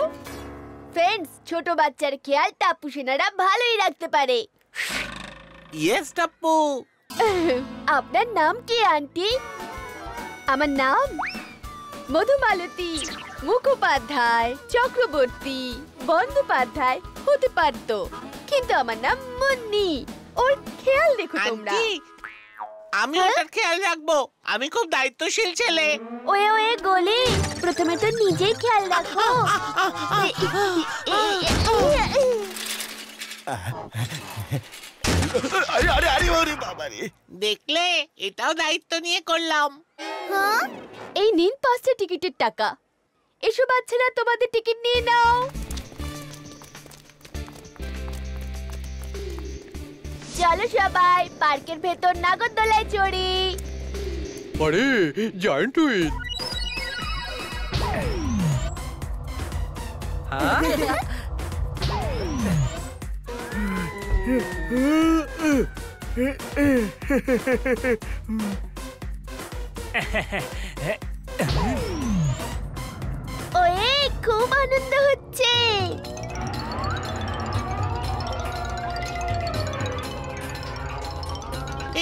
J: ফ্রেন্ডস, ছোট বাচ্চার খেয়াল টাপ্পু সেনারা ভালোই রাখতে পারে।
F: ইয়েস টাপ্পু।
J: আপনার নাম কি আন্টি?
O: আমার নাম মধুমালতী মুখোপাধ্যায় চক্রবর্তী বন্দ্যোপাধ্যায় হতে পারতো, কিন্তু আমার নাম মুন্নি। ওর খেয়াল দেখো তোমরা।
F: আমি ওটার খেয়াল রাখবো, আমি খুব দায়িত্বশীল ছেলে।
J: ওয়ে ওয়ে গলি, প্রথমে তো নিজেই খেয়াল রাখো।
E: আরে আরে আরে ওরে বাবা রে,
F: দেখলে এটাও দায়িত্ব নিয়ে করলাম।
O: হ্যাঁ, এই নিন 5টা টিকিটের টাকা। এসো বাচ্চারা, তোমাদের টিকিট নিয়ে নাও।
J: চলো সবাই পার্কের ভেতর নাগরদোলায় চড়ি।
N: আরে জায়ান্ট হুইল।
J: ওয়ে, খুব আনন্দ হচ্ছে।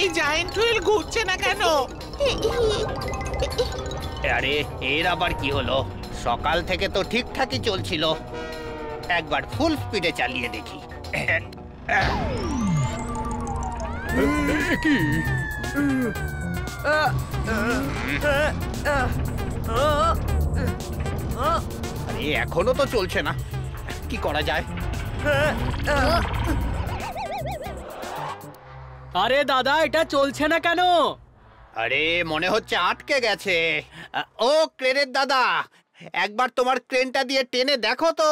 F: এই জায়ান্ট হুইল ঘুরছে না কেন?
P: আরে এর আবার কি হলো? সকাল থেকে তো ঠিকঠাকই চলছিল, একবার ফুল স্পিডে চালিয়ে দেখি।
N: কি
P: আরে এখনো তো চলছে না, কি করা যায়?
B: আরে দাদা, এটা চলছে না কেন?
P: আরে মনে হচ্ছে আটকে গেছে। ও ক্রেনের দাদা, একবার তোমার ক্রেনটা দিয়ে টেনে দেখো তো।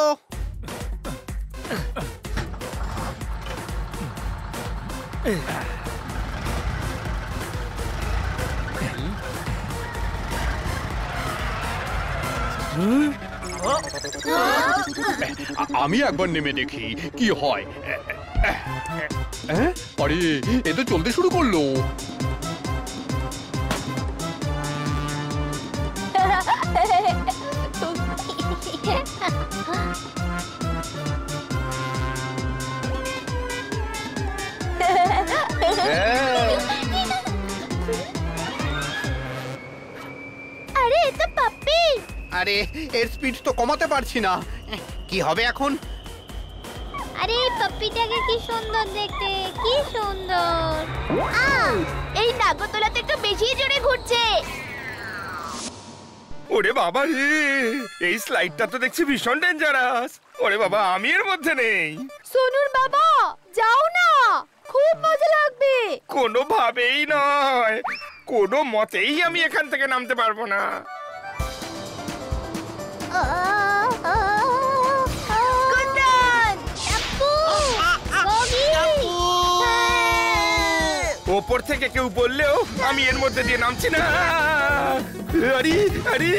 N: আমি একবার নেমে দেখি কি হয়। আরে এ তো চলতে শুরু করলো।
J: আরে এ তো পাপ্পি।
P: আরে এর স্পিড তো কমাতে পারছি না, কি হবে এখন?
H: আরে পাপ্পিটাকে কি সুন্দর দেখতে, কি সুন্দর।
J: এই নাগরদোলাতে একটু বেশি জোরে ঘুরছে।
K: ওরে বাবা রে, এই স্লাইডটা তো দেখছি ভীষণ ডেঞ্জারাস। ওরে বাবা, আমি এর মধ্যে নেই।
O: সোনুর বাবা, যাও না, খুব মজা লাগবে।
K: কোনোভাবেই নয়, কোনো মতেই আমি এখান থেকে নামতে পারবো না। ওপর থেকে কেউ বললেও আমি এর মধ্যে দিয়ে নামছি না। আরে আরে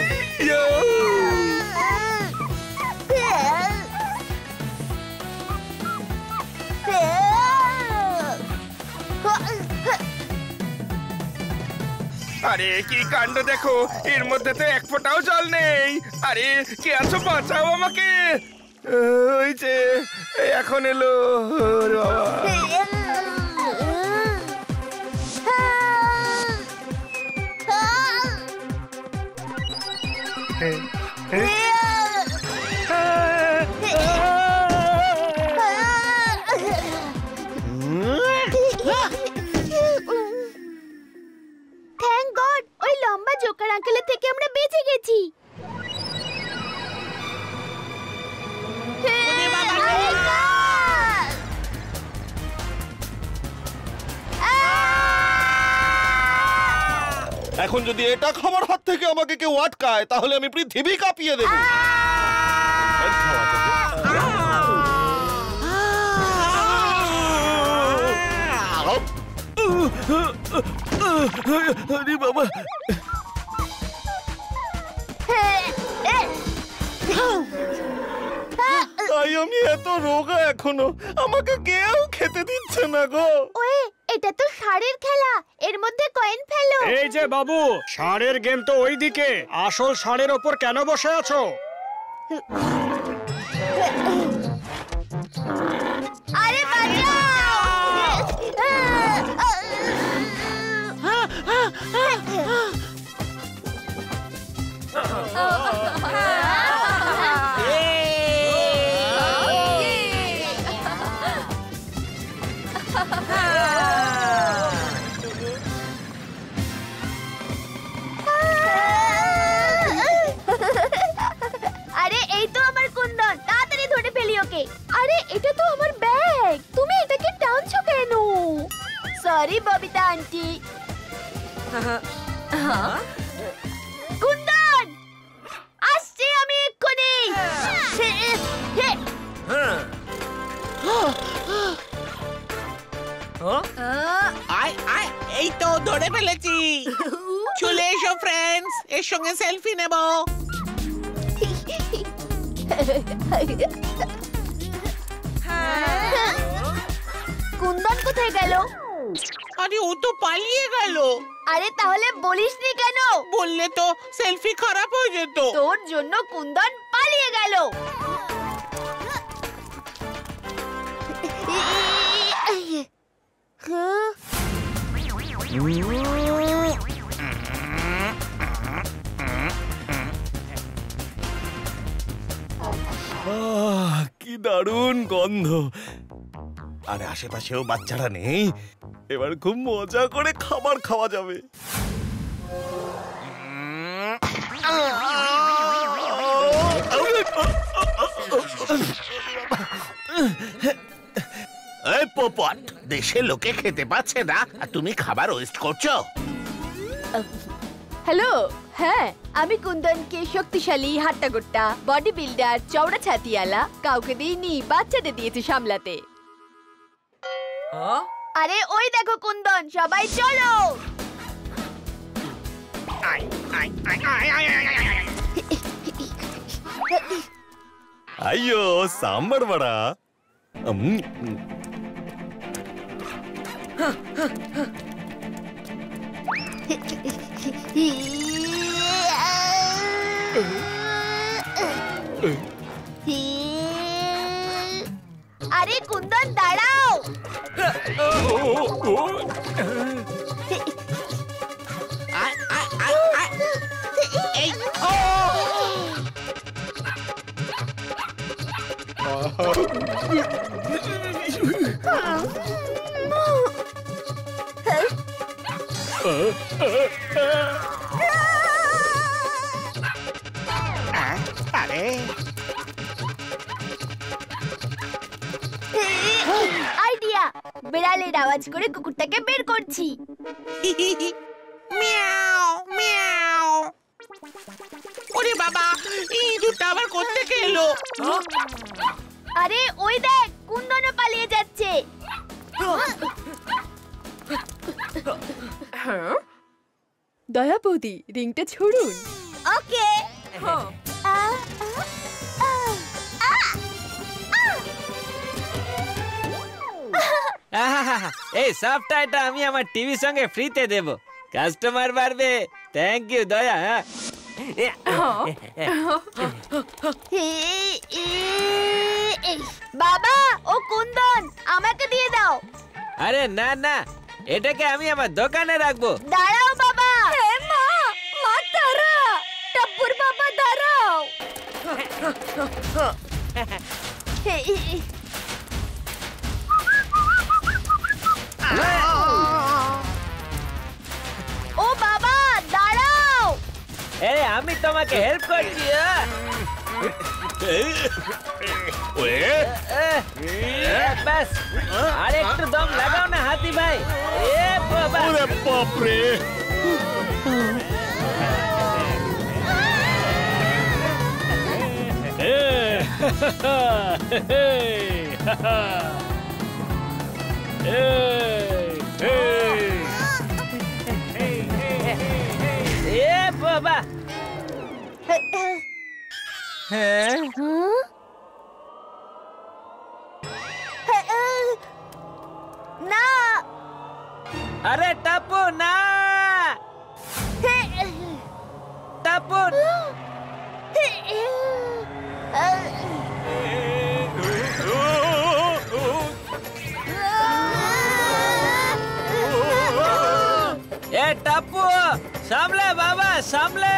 K: আরে কি কাণ্ড দেখো, এর মধ্যে তো এক ফোঁটাও জল নেই। আরে কে আছো, বাঁচাও আমাকে। ওই যে এখন এলো।
J: থ্যাঙ্ক গড, ওই লম্বা জোকার আঙ্কেলের থেকে আমরা বেঁচে গেছি।
M: এখন যদি এটা খাবার হাত থেকে আমাকে কেউ আটকায়, তাহলে আমি পৃথিবী কাঁপিয়ে দেব।
E: আরে বাবা,
M: তাই আমি এত রোগা এখনো, আমাকে কেউ খেতে দিচ্ছে না গো।
J: ওয়ে, এটা তো ষাঁড়ের খেলা, এর মধ্যে কয়েন ফেলো।
Q: এই যে বাবু, ষাঁড়ের গেম তো ওইদিকে, আসল ষাঁড়ের ওপর কেন বসে আছো?
J: আরে বাঁচাও! আরে এই তো আমার কুন্দন, তাড়াতাড়ি ধরে ফেলি ওকে। আরে এটা তো আমার ব্যাগ, তুমি এটাকে টানছো কেন? Sorry Babita aunty. কুন্দন আসছি আমি এক্ষুনি।
F: আয় আয়, এই তো ধরে ফেলেছি। চলে এসো ফ্রেন্ডস, এর সঙ্গে সেলফি নেব।
J: কুন্দন কোথায় গেল?
F: আরে ও তো পালিয়ে গেল।
J: আরে তাহলে বলিসনি কেন?
F: বললে তো সেলফি খারাপ হয়ে যেত।
J: তোর জন্য কুন্দন পালিয়ে গেল।
G: কি দারুণ গন্ধ। আরে আশেপাশেও বাচ্চারা নেই, এবার খুব মজা করে খাবার খাওয়া যাবে।
E: এই পোপট, দেশে লোকে খেতে পাচ্ছে না আর তুমি খাবার ওয়েস্ট করছো।
O: হ্যালো, হ্যাঁ আমি কুন্দনকে শক্তিশালী, হাট্টাগোট্টা, বডি বিল্ডার, চওড়া ছাতিওয়ালা কাউকে দিইনি, বাচ্চাদের দিয়েছে সামলাতে।
J: আরে ওই দেখো কুন্দন, সবাই চলো।
G: అయ్యో సాంబార్ వడా.
J: আরে কুন্দন দাঁড়াও। আইডিয়া, বিড়ালের আওয়াজ করে কুকুরটাকে বের করছি।
F: মিয়াও মিয়াও। ওরে বাবা, এই দুটো আবার কোত্থেকে এলো?
J: আরে ওই দেখ, কুন্দনও পালিয়ে যাচ্ছে।
O: দয়া বৌদি, রিংটা ছুড়ুন।
J: ওকে।
C: এই সফটওয়্যারটা আমি আমার টিভির সঙ্গে ফ্রিতে দেব, কাস্টমার বাড়বে। থ্যাংক ইউ দয়া।
J: বাবা, ও কুন্দন আমাকে দিয়ে দাও।
C: আরে না না, এটাকে আমি আমার দোকানে রাখবো।
J: দাঁড়াও বাবা। মা, মা তারা, টপ্পুর বাবা দাঁড়াও। ও বাবা দাঁড়াও।
C: এই আমি তোমাকে হেল্প করছি। বাস, আর একটু দম লাগাও না হাতি ভাই। এ বাবা,
G: ওরে বাপ রে।
C: এ বাবা, হ্যাঁ
J: না,
C: আরে টাপু না, টাপু এ টাপু সামলে বাবা সামলে।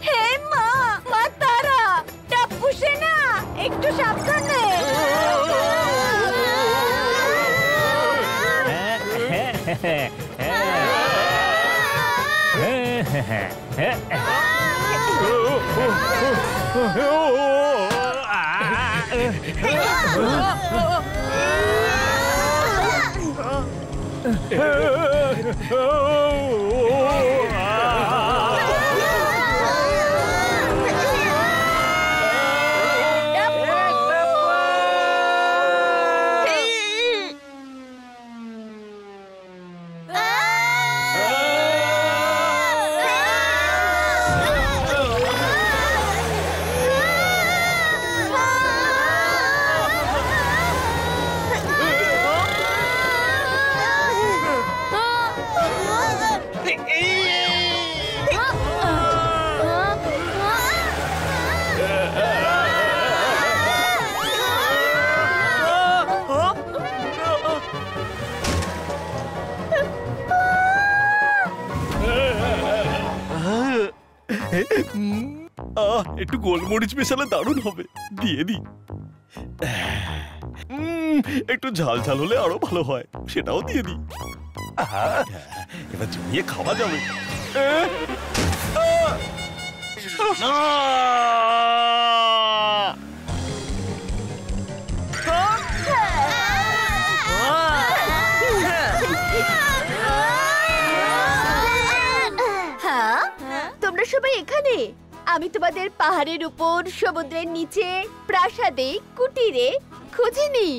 D: হে মা, মা তারা, টাপ্পু সেনা একটু সাবধানে।
G: একটু গোলমরিচ মেশালে দারুণ হবে, দিয়ে দি। একটু ঝাল ঝাল হলে আরো ভালো হয়, সেটাও দিয়ে দি। এবার জমিয়ে খাওয়া যাবে।
O: হ্যাঁ, তোমরা সবাই এখানে? আমি তোমাদের পাহাড়ের উপর, সমুদ্রের নিচে, প্রাসাদে, কুটিরে খুঁজিনি।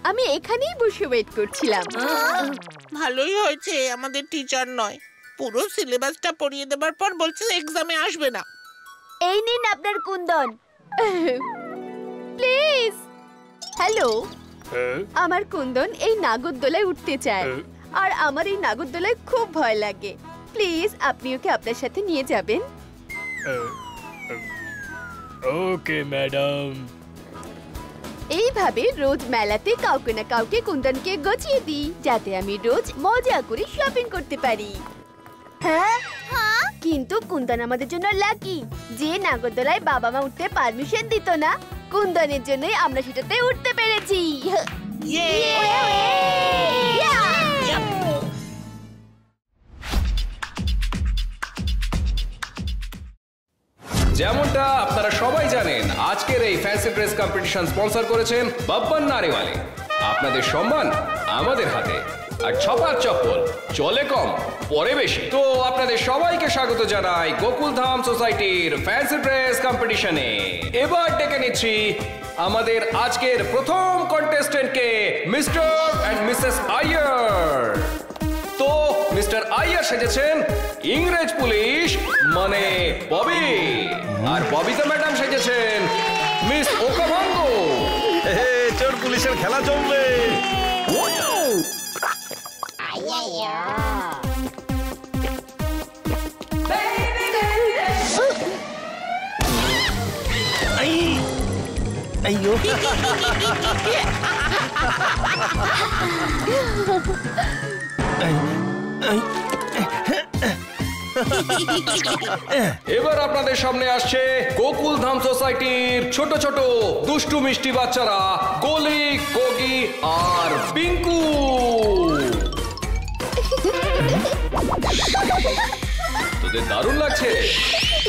O: আমি এখানেই বসে ওয়েট করছিলাম।
R: ভালোই হয়েছে আমাদের টিচার নয়, পুরো সিলেবাসটা পড়িয়ে দেবার পর বলছে এক্সামে আসবে না।
O: এই নিন আপনার কুন্দন, প্লিজ। হ্যালো, আমার কুন্দন এই নাগরদোলায় উঠতে চায়, আর আমার এই নাগরদোলায় খুব ভয় লাগে। প্লিজ আপনি ওকে আপনার সাথে নিয়ে যাবেন।
B: Okay madam.
O: এইভাবে রোজ মেলাতে কাউকে না কাউকে কুন্দনকে গছিয়ে দিই, যাতে আমি রোজ মজা করে শপিং করতে পারি। হ্যাঁ, কিন্তু কুন্দন আমাদের জন্য লাকি। যে নাগরদোলায় বাবা মা উঠতে পারমিশন দিত না, কুন্দনের জন্যই আমরা সেটাতে উঠতে পেরেছি।
S: যেমনটা আপনারা সবাই জানেন, আজকের এই ফ্যান্সি ড্রেস কম্পিটিশন স্পন্সর করেছেন বাব্বান নারিওয়ালে। আপনাদের সম্মান আমাদের হাতে, আর ছপার চপ্পল চলে কম পরে বেশি। তো আপনাদের সবাইকে স্বাগত জানাই গোকুলধাম সোসাইটির ফ্যান্সি ড্রেস কম্পিটিশনে। এবার ডেকে নিচ্ছি আমাদের আজকের প্রথম কন্টেস্টেন্টকে, মিস্টার অ্যান্ড মিসেস আইয়ার। তো মিস্টার আইয়ার সেজেছেন ইংরেজ পুলিশ মানে ববি, আর ববিতা ম্যাডাম সেজেছেন মিস ওকাভাঙ্গ।
G: চোর পুলিশের খেলা জমবে।
E: अय्यो
S: এবার আপনাদের সামনে আসছে গোকুলধাম সোসাইটির ছোট ছোট দুষ্টু মিষ্টি বাচ্চারা গলি, কোগি আর পিঙ্কু। তোদের দারুণ লাগছে?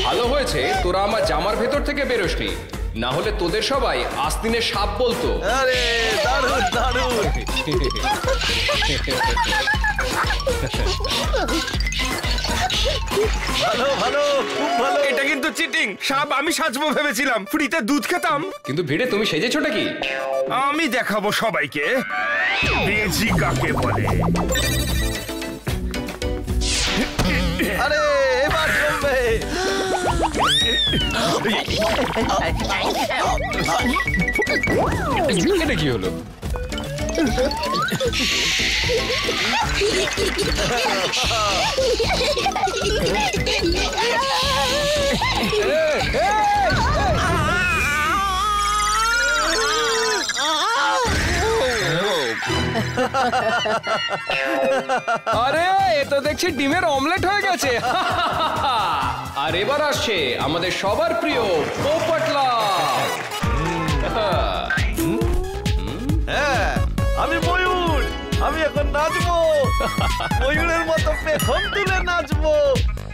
S: ভালো হয়েছে তোরা আমার জামার ভেতর থেকে বেরোসনি, না হলে তোদের সবাই আস্তিনে সাপ বলতো।
G: আরে দারুণ দারুণ। ভালো ভালো, খুব ভালো।
K: এটা কিন্তু চিটিং। সাপ আমি সাজবো ভেবেছিলাম, ফ্রিতে দুধ খেতাম।
S: কিন্তু ভিড়ে তুমি সেজেছোটা কি?
K: আমি দেখাবো সবাইকে বেজি কাকে বলে।
G: আরে এবার জমবে।
S: এটা কি হলো? আরে এ তো দেখছি ডিমের অমলেট হয়ে গেছে। আর এবার আসছে আমাদের সবার প্রিয় পোপটলা।
G: হ্যাঁ, আমি ময়ূর, আমি এখন নাচবো। ময়ূরের মতো পেখম তুলে নাচবো।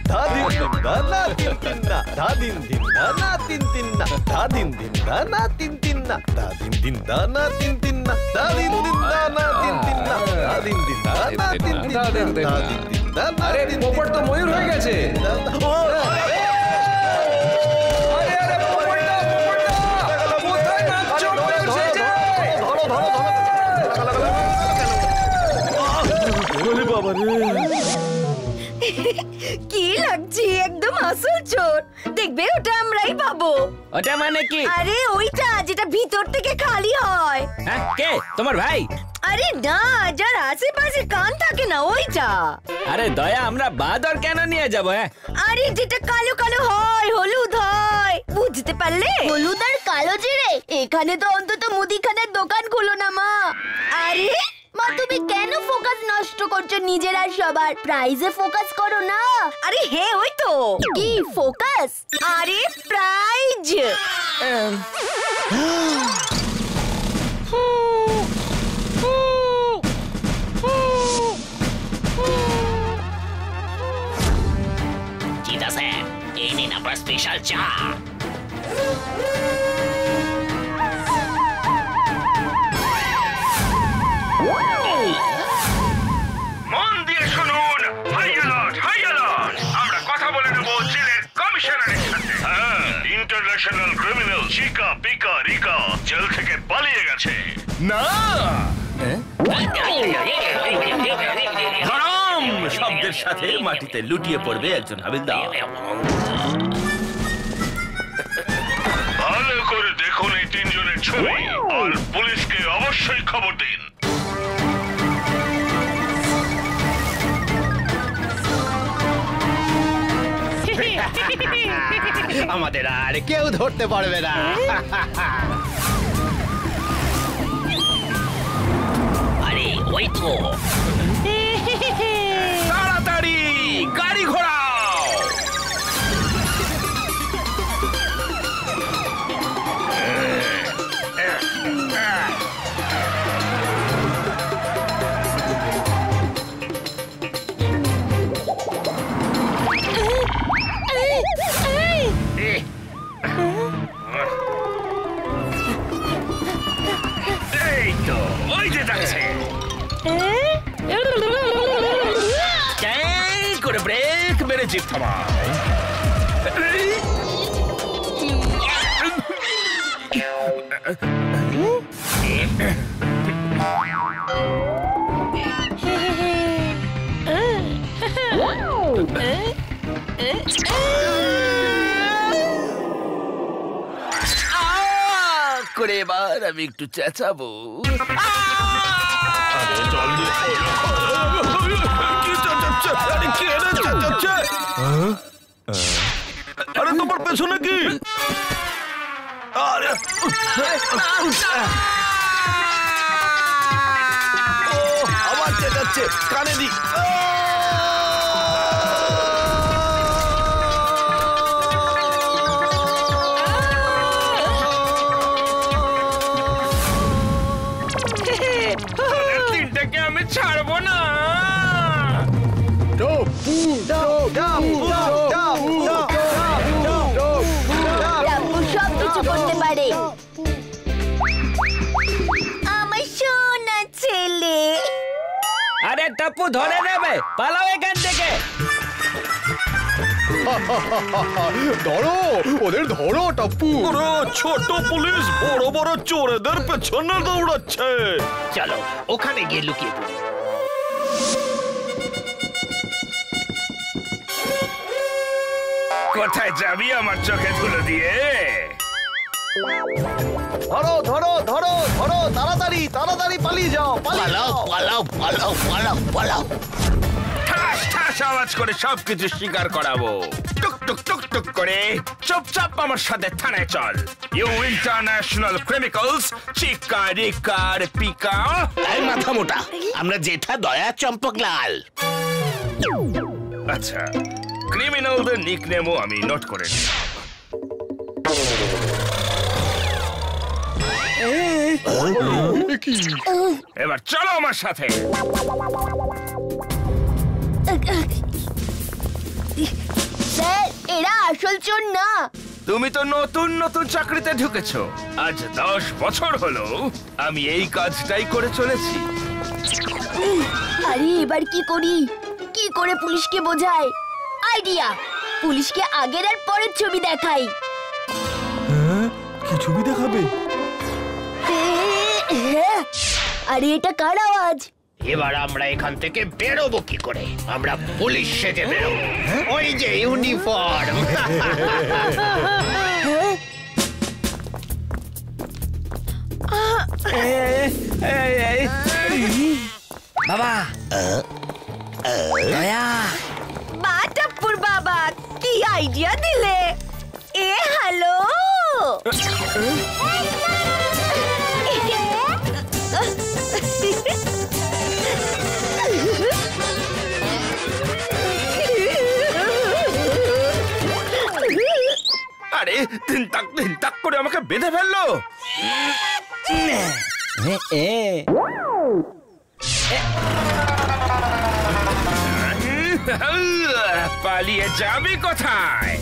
G: ধা দিন দিন ধা না তিন তিন না, ধা দিন দিন ধা না তিন তিন না, ধা দিন দিন ধা না তিন তিন না, ধা দিন দিন ধা না তিন তিন না, ধা দিন দিন ধা না তিন তিন না, ধা দিন দিন ধা না তিন তিন না, ধা দিন দিন ধা না।
S: আরে পোপট তো ময়ূর হয়ে গেছে।
D: কি লাগছে, একদম আসল চোর। দেখবে ওটা আমরাই পাবো।
C: ওটা মানে কি?
D: আরে ওইটা যেটা ভিতর থেকে খালি হয়।
C: হ্যাঁ, কে? তোমার ভাই?
D: আরে না, যার আশেপাশে কান থাকে না ওইটা।
C: আরে দয়া, আমরা বাদর কেন নিয়ে যাবো? হ্যাঁ,
D: আরে যেটা কালো কালো হয়, হলুদ হয়, বুঝতে পারলে?
J: হলুদ আর কালো জিরে? এখানে তো অন্তত মুদিখানার দোকান খুলো না মা।
D: আরে
J: মা, তুমি কেন ফোকাস নষ্ট করছো নিজের আর সবার? প্রাইজে ফোকাস করো না।
D: আরে হ্যাঁ, ওই তো।
J: কি ফোকাস?
D: আরে প্রাইজ।
F: চিতা স্যার, এই নিন আপনার স্পেশাল চা।
K: মন দিয়ে শুনুন, হাই অ্যালার্ট, হাই অ্যালার্ট। আমরা কথা বলে নেব জেলের কমিশনারের সাথে। হ্যাঁ, ইন্টারন্যাশনাল ক্রিমিনাল চিকা পিকা রিকা জেল থেকে পালিয়ে গেছে। না,
E: গরম শব্দের সাথে মাটিতে লুটিয়ে পড়বে একজন হাবিলদার।
K: ভালো করে দেখুন এই তিনজনের ছবি আর পুলিশকে অবশ্যই খবর দিন।
P: আমাদের আর কেউ ধরতে পারবে না।
F: আরে ওই তো।
E: তাড়াতাড়ি গাড়ি ঘোড়াও।
K: এই তো, ওই যে যাচ্ছে।
E: করে ব্রেক মেরে জিপ থামাও। করে এবার আমি একটু চেঁচাবো।
G: আরে তোমার পেছনে কি? আরে আবার চেঁচাচ্ছে, কানে দি।
K: তিনটাকে আমি ছাড়বো না।
J: সব কিছু করতে পারে।
D: আমার সোনা ছেলে।
C: আরে টাপ্পু, ধরে নেবে, পালাও এখান থেকে।
N: ধরো ওদের, ধরো টাপ্পু।
G: ছোট পুলিশ বড় বড় চোরেদের পেছনে দৌড়াচ্ছে।
F: চলো ওখানে গিয়ে লুকিয়ে পড়ি।
K: কোথায় যাবি আমার চোখে ধুলো দিয়ে?
M: ধরো ধরো ধরো ধরো, তাড়াতাড়ি তাড়াতাড়ি পালিয়ে যাও,
E: পালাও পালাও পালাও পালাও পালাও।
K: ঠাস ঠাস আওয়াজ করে সবকিছু স্বীকার করাবো। টুক টুক টুক টুক করে চুপচাপ আমার সাথে থানায় চল। ইউ ইন্টারন্যাশনাল ক্রিমিনালস চিকা রিকা পিকা।
E: এই মাথা মোটা, আমরা জেঠা দয়া চম্পকলাল।
K: আচ্ছা, ক্রিমিনালদের নিকনেমও আমি নোট করে নিই। এবার চলো আমার সাথে।
O: স্যার, এরা আসল চোর না।
K: তুমি তো নতুন নতুন চাকরিতে ঢুকেছো। আজ 10 বছর হলো আমি এই কাজটাই করে চলেছি।
O: আরে এবার কি করি? কি করে পুলিশকে বোঝাই? আইডিয়া, পুলিশকে আগের আর পরের ছবি দেখাই।
M: কি ছবি দেখাবে?
O: আরে এটা কার আওয়াজ?
P: এবার আমরা এখান থেকে বেরোবো কি করে? আমরা পুলিশ সেজে বেরোবো। ওই যে ইউনিফর্ম।
C: বাবা, দয়া,
D: বাটাপুর বাবা, কি আইডিয়া দিলে! এ হ্যালো,
K: আরে দিন তাক করে আমাকে বেঁধে ফেললো। পালিয়ে যাবি কোথায়?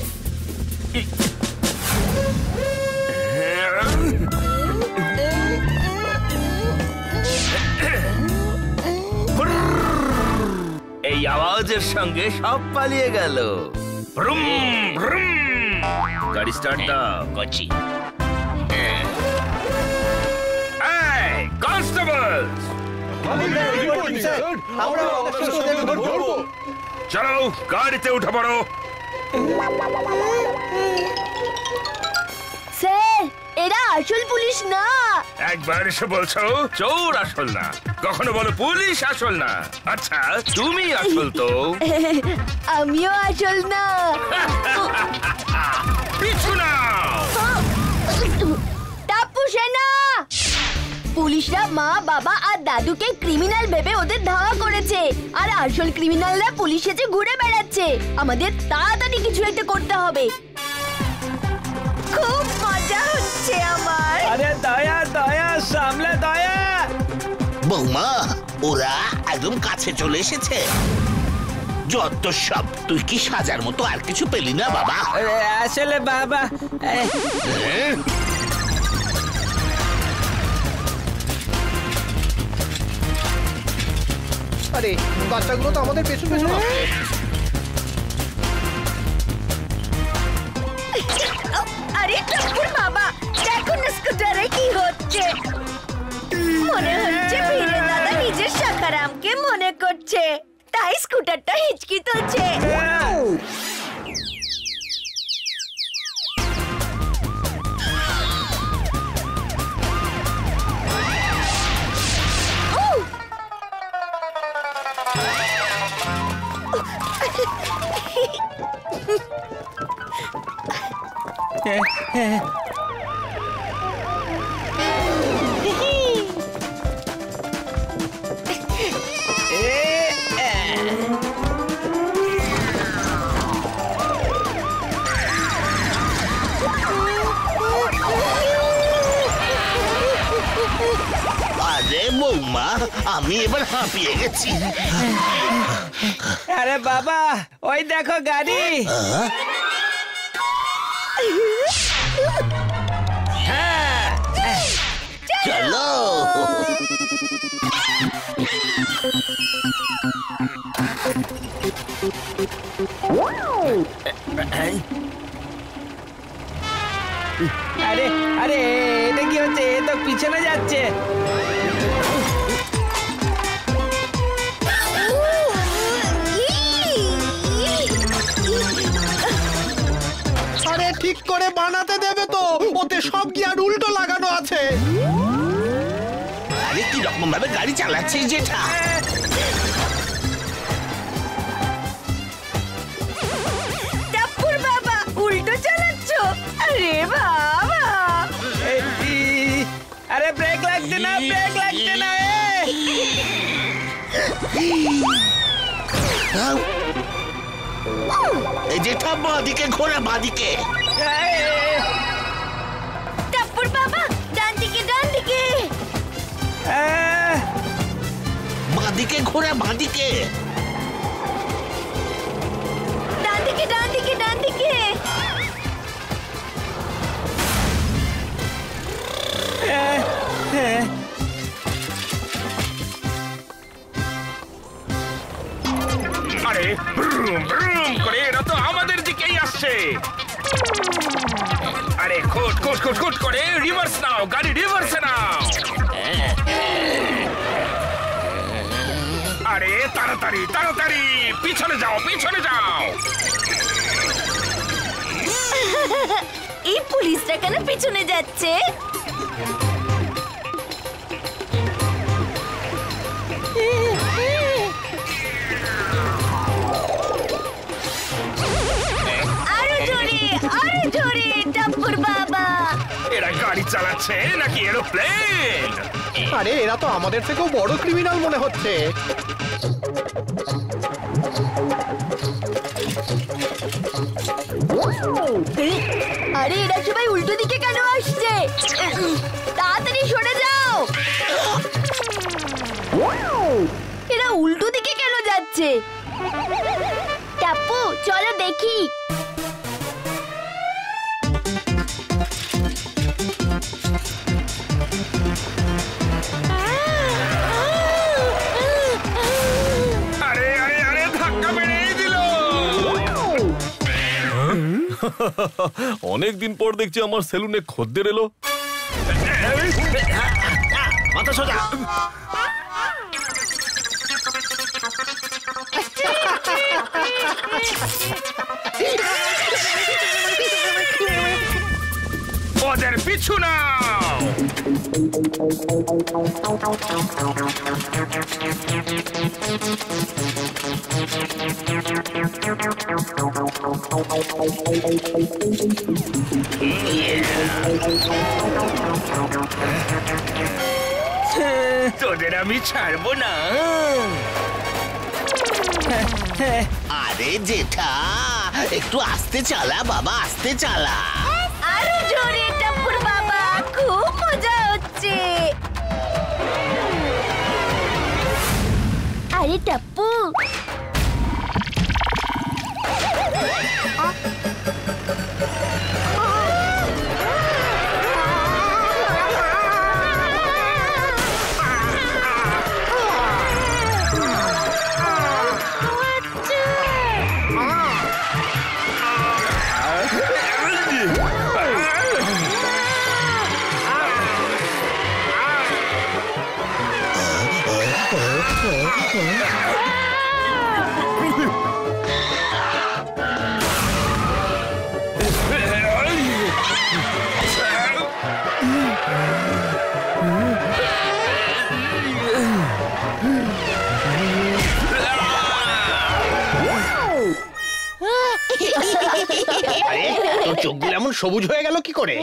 K: এই আওয়াজের সঙ্গে সব পালিয়ে গেল। Vroom vroom. গাড়ি স্টার্ট দাও।
E: করছি।
K: এই কনস্টেবল, চলো গাড়িতে উঠে পড়ো।
O: স্যার, এরা আসল পুলিশ না।
K: একবার এসে বলছো চোর আসল না, কখনো বলো পুলিশ আসল না। আচ্ছা, তুমি আসল তো।
O: আমিও আসল না।
K: পিছু নাও।
O: টাপু সেনা, পুলিশরা মা বাবা আর দাদুকে ক্রিমিনাল ভেবে ওদের ধাওয়া করেছে, আর আসল ক্রিমিনালরা পুলিশ সেজে ঘুরে বেড়াচ্ছে। আমাদের তাড়াতাড়ি কিছু একটা করতে হবে।
D: খুব মজা হচ্ছে আমার।
C: আরে দয়া দয়া, সামলে দয়া।
E: বৌমা, ওরা একদম কাছে চলে এসেছে। যত সব, তুই কি সাজার মতো আর কিছু পেলি না বাবা?
C: আসলে বাবা,
P: আরে বাচ্চাগুলো তো আমাদের পেছন পেছন আসছে।
D: আরে টাপুর বাবা, দেখো না স্কুটারে কি হচ্ছে। মনে হচ্ছে ভিড়ে দাদা নিজের সাকারামকে মনে করছে, তাই স্কুটারটা হিচকি তুলছে।
E: আরে বৌমা, আমি এবার হাঁপিয়ে গেছি।
C: আরে বাবা, ওই দেখো গাড়ি।
E: চলো।
C: আরে আরে, এটা কি হচ্ছে? এ তো পিছনে যাচ্ছে।
P: ঠিক করে বানাতে দেবে তো? ওতে সব গিয়ার উল্টো লাগানো আছে।
E: আরে কি রকম ভাবে গাড়ি চালাচ্ছে জেঠা?
D: টাপ্পুর বাবা উল্টো চালাচ্ছ? আরে বাবা!
C: আরে ব্রেক লাগছে না, ব্রেক লাগছে না।
E: এই জেঠা বাঁদিকে ঘোরা, বাঁদিকে।
D: টাপ্পুর বাবা ডান দিকে, ডান দিকে।
E: বাঁদিকে ঘোরা, বাঁদিকে।
D: ডান দিকে, ডান দিকে, ডান দিকে।
K: আরে ব্রুম ব্রুম করে এরা তো আমাদের দিকেই আসছে। আরে কোট কোট কোট কোট করে রিভার্স নাও, গাড়ি রিভার্সে নাও। আরে তাড়াতাড়ি তাড়াতাড়ি পিছনে যাও, পিছনে যাও।
D: এই পুলিশটা কেন পিছনে যাচ্ছে? আরো জোরে, আরো জোরে টাপ্পুর বাবা।
K: এরা গাড়ি চালাচ্ছে নাকি এরোপ্লেন?
P: আরে এরা তো আমাদের থেকেও বড় ক্রিমিনাল মনে হচ্ছে।
D: আরে এরা সবাই উল্টো দিকে কেন আসছে? তাড়াতাড়ি সরে যাও। এরা উল্টো দিকে কেন যাচ্ছে?
J: টাপ্পু চলো দেখি।
K: আরে আরে আরে ধাক্কা মেরেই দিল।
G: অনেকদিন পর দেখছি আমার সেলুনে খদ্দের এলো।
E: মাথা সোজা।
K: ওদের পিছু নাও। তোদের আমি ছাড়বো না।
E: আরে জেঠা একটু আস্তে চালা বাবা, আস্তে চালা।
D: আরো জোরে টাপ্পুর বাবা, খুব মজা হচ্ছে।
J: আরে টাপ্পু
P: আরে তোর চোখগুলো এমন সবুজ হয়ে গেল কি করে?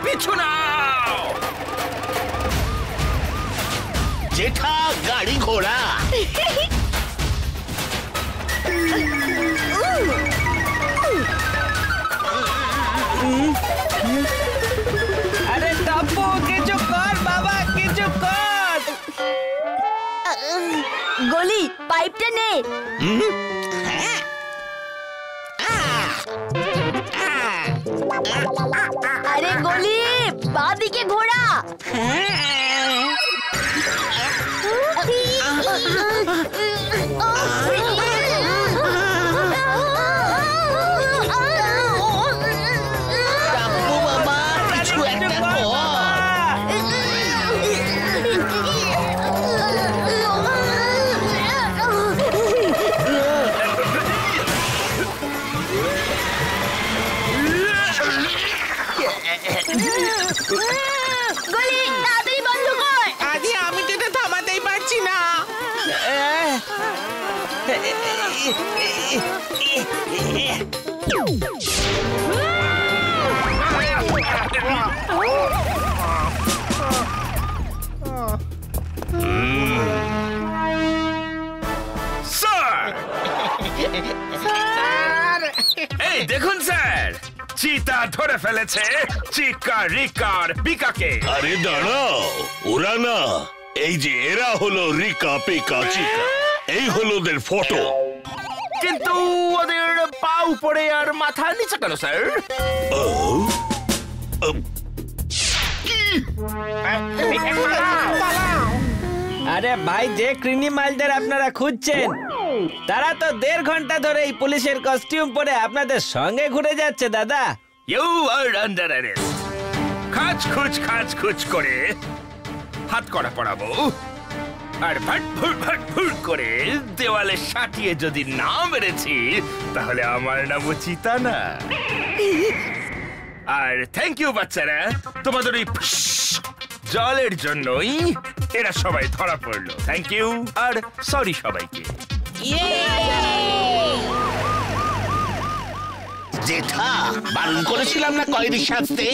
K: পিছু নাও।
E: জেঠা গাড়ি ঘোড়া।
C: আরে টাপ্পু কিছু কর বাবা, কিছু কর।
D: গলি পাইপটা নে। আরে গলি বাদিকে ঘোরা।
E: টাপ্পু বাবা কিছু একটা কর।
K: এই দেখুন স্যার, চিতা ধরে ফেলেছে চিকা রিকার পিকাকে।
T: আরে দাঁড়াও, ওরা না, এই যে এরা হলো রিকা পিকা চিকা, এই হলো ওদের ফটো।
K: কিন্তু ওদের পা উপরে আর মাথা নিচে কেন স্যার?
C: আরে ভাই, যে ক্রিমিনালদের আপনারা খুঁজছেন তারা তো 1.5 ঘন্টা ধরে এই পুলিশের কস্টিউম পরে আপনাদের সঙ্গে ঘুরে যাচ্ছে দাদা।
K: You are under arrest. খাচ খুচ করে হাত করা পড়াবো, আর ভট করে দেওয়ালে সাটিয়ে যদি না মেরেছি তাহলে আমার নাম চিতা না। আর থ্যাংক ইউ বাচ্চারা, তোমাদের ওই জলের জন্যই এরা সবাই ধরা পড়লো। থ্যাংক ইউ আর সরি সবাইকে।
E: জেঠা, বারণ করেছিলাম না কয়েদি সাজতে?